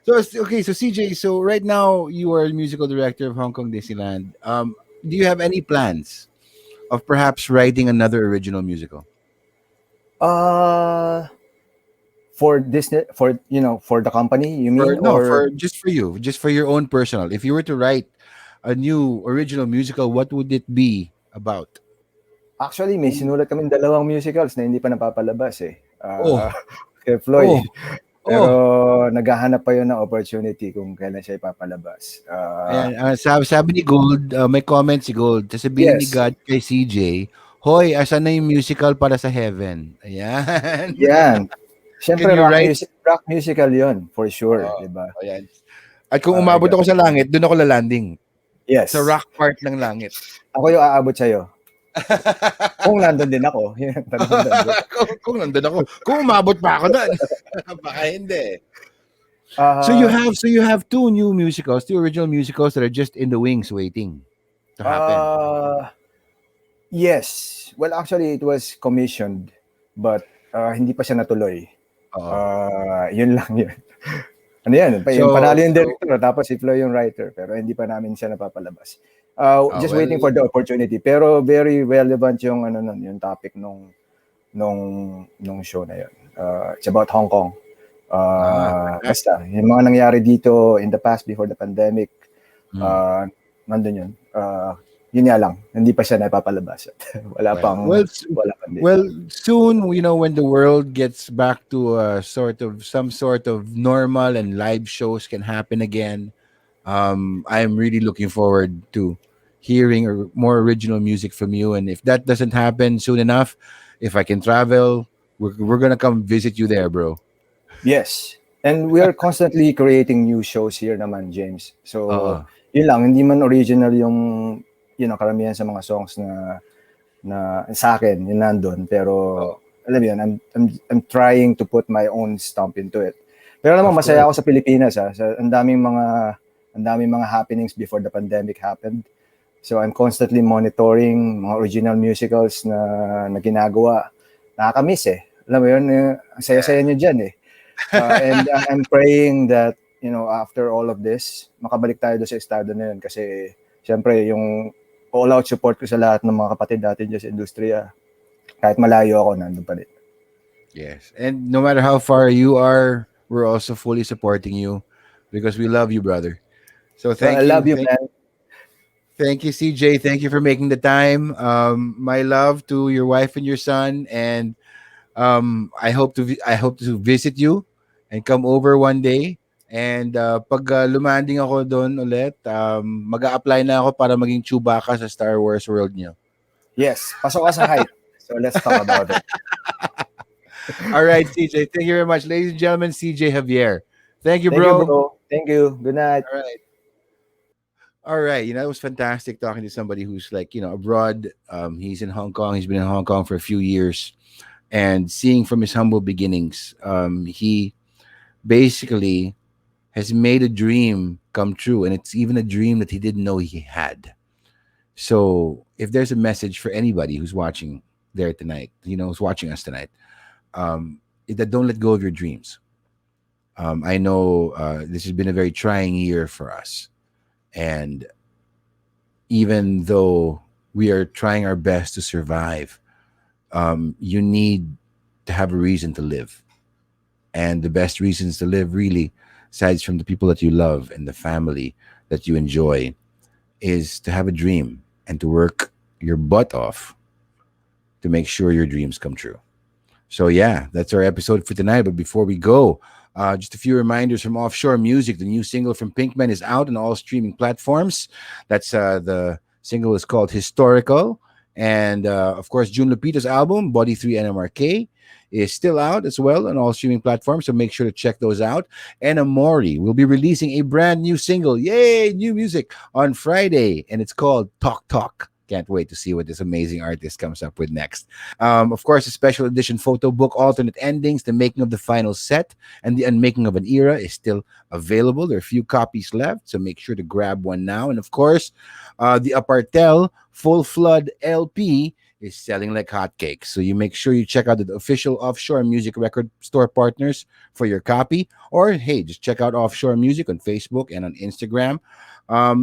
So CJ, so right now you are musical director of Hong Kong Disneyland. Do you have any plans of perhaps writing another original musical? For Disney, for the company, you mean? Just for you, just for your own personal. If you were to write a new original musical, what would it be about? Actually, may sinulat kaming 2 musicals na hindi pa napapalabas eh. Kay Floyd. Pero naghahanap pa yun ng opportunity kung kailan siya ipapalabas. Sabi ni Gold, may comment si Gold. Sasabihin ni God kay CJ, hoy, asan na yung musical para sa heaven? Ayan. Yan. Siyempre, rock musical yun, for sure. Diba? Ayan. At kung umabot ako sa langit, doon ako lalanding. Yes. Sa rock part ng langit. Ako yung aabot sa'yo. Kung nandun din ako. Kung nandun ako. Kung umabot pa ako doon. Baka hindi. So you have 2 new musicals, 2 original musicals that are just in the wings waiting to happen. Yes. Well, actually, it was commissioned, but hindi pa siya natuloy. Yun lang yun. Ano yan? Yung panalo yung director, tapos si Flo yung writer, pero hindi pa namin siya napapalabas. Just waiting for the opportunity. Pero very relevant yung yung topic nung show na yun. It's about Hong Kong. Basta, yung mga nangyari dito in the past before the pandemic, nandun yun. Yun nga lang, hindi pa siya napapalabas. Wala pang date. Well, soon, when the world gets back to some sort of normal and live shows can happen again, I'm really looking forward to hearing more original music from you. And if that doesn't happen soon enough, if I can travel, we're gonna come visit you there, bro. Yes. And we are constantly creating new shows here naman, James. So, yun lang, hindi man original yung karamihan sa mga songs na sa akin, yun nandun. Pero, alam mo yun, I'm trying to put my own stamp into it. Pero alam mo, masaya ako sa Pilipinas. Ang daming mga happenings before the pandemic happened. So, I'm constantly monitoring mga original musicals na ginagawa. Nakakamiss eh. Alam mo yun, ang saya-saya nyo dyan eh. And I'm praying that, after all of this, makabalik tayo doon sa estado na yun. Kasi, syempre, yung all-out support ko sa lahat ng mga kapatid natin dyan sa industriya, kahit malayo ako, nandun pa rin. Yes. And no matter how far you are, we're also fully supporting you because we love you, brother. So thank you. I love you, man. Thank you, CJ. Thank you for making the time. My love to your wife and your son, and I hope to visit you and come over one day. And pag lumanding ako doon ulit, mag-a-apply na ako para maging Chewbacca sa Star Wars world niyo. Yes, pasok ka sa hype. So let's talk about it. All right, CJ. Thank you very much, ladies and gentlemen. CJ Javier. Thank you, Thank you, bro. bro. Thank you. Good night. All right. All right. It was fantastic talking to somebody who's like, abroad. He's in Hong Kong. He's been in Hong Kong for a few years, and seeing from his humble beginnings, he basically has made a dream come true, and it's even a dream that he didn't know he had. So, if there's a message for anybody who's watching there tonight, who's watching us tonight, is that don't let go of your dreams. I know this has been a very trying year for us, and even though we are trying our best to survive, you need to have a reason to live. And the best reasons to live, really, aside from the people that you love and the family that you enjoy, is to have a dream and to work your butt off to make sure your dreams come true. So yeah, that's our episode for tonight. But before we go, just a few reminders from Offshore Music. The new single from Pinkmen is out on all streaming platforms. That's the single is called Historical, and of course, June Lupita's album Body 3 NMRK is still out as well on all streaming platforms. So make sure to check those out. And Amori will be releasing a brand new single. Yay, new music on Friday, and it's called Talk Talk. Can't wait to see what this amazing artist comes up with next. Of course, a special edition photo book, Alternate Endings, The Making of the Final Set, and The Unmaking of an Era is still available. There are a few copies left, so make sure to grab one now. And of course, the Apartel Full Flood LP is selling like hotcakes. So you make sure you check out the official Offshore Music record store partners for your copy. Or, hey, just check out Offshore Music on Facebook and on Instagram.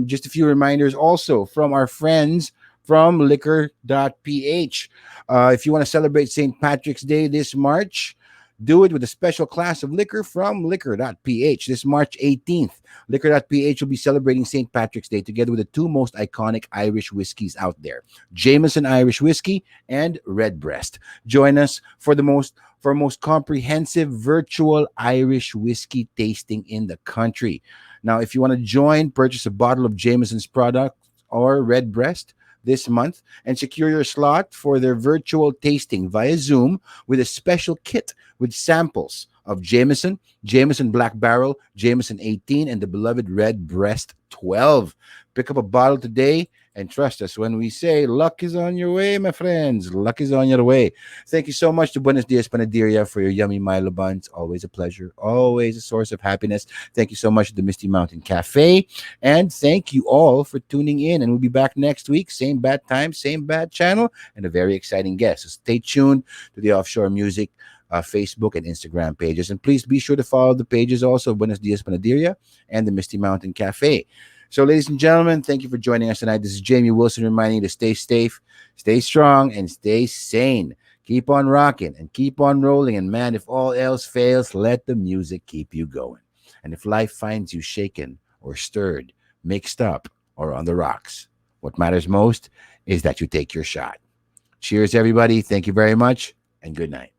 Just a few reminders also from our friends from liquor.ph. If you want to celebrate St. Patrick's Day this March, do it with a special class of liquor from liquor.ph. This March 18th, liquor.ph will be celebrating St. Patrick's Day together with the two most iconic Irish whiskeys out there, Jameson Irish Whiskey and Redbreast. Join us for most comprehensive virtual Irish whiskey tasting in the country. Now, if you want to join, purchase a bottle of Jameson's product or Redbreast this month and secure your slot for their virtual tasting via Zoom with a special kit with samples of Jameson Black Barrel, Jameson 18, and the beloved Redbreast 12. Pick up a bottle today and trust us when we say luck is on your way, my friends. Luck is on your way. Thank you so much to Buenos Dias Panaderia for your yummy Milo buns. Always a pleasure. Always a source of happiness. Thank you so much to the Misty Mountain Cafe. And thank you all for tuning in. And we'll be back next week. Same bad time, same bad channel, and a very exciting guest. So stay tuned to the Offshore Music Facebook and Instagram pages. And please be sure to follow the pages also of Buenos Dias Panaderia and the Misty Mountain Cafe. So, ladies and gentlemen, thank you for joining us tonight. This is Jamie Wilson reminding you to stay safe, stay strong, and stay sane. Keep on rocking and keep on rolling. And man, if all else fails, let the music keep you going. And if life finds you shaken or stirred, mixed up, or on the rocks, what matters most is that you take your shot. Cheers, everybody. Thank you very much, and good night.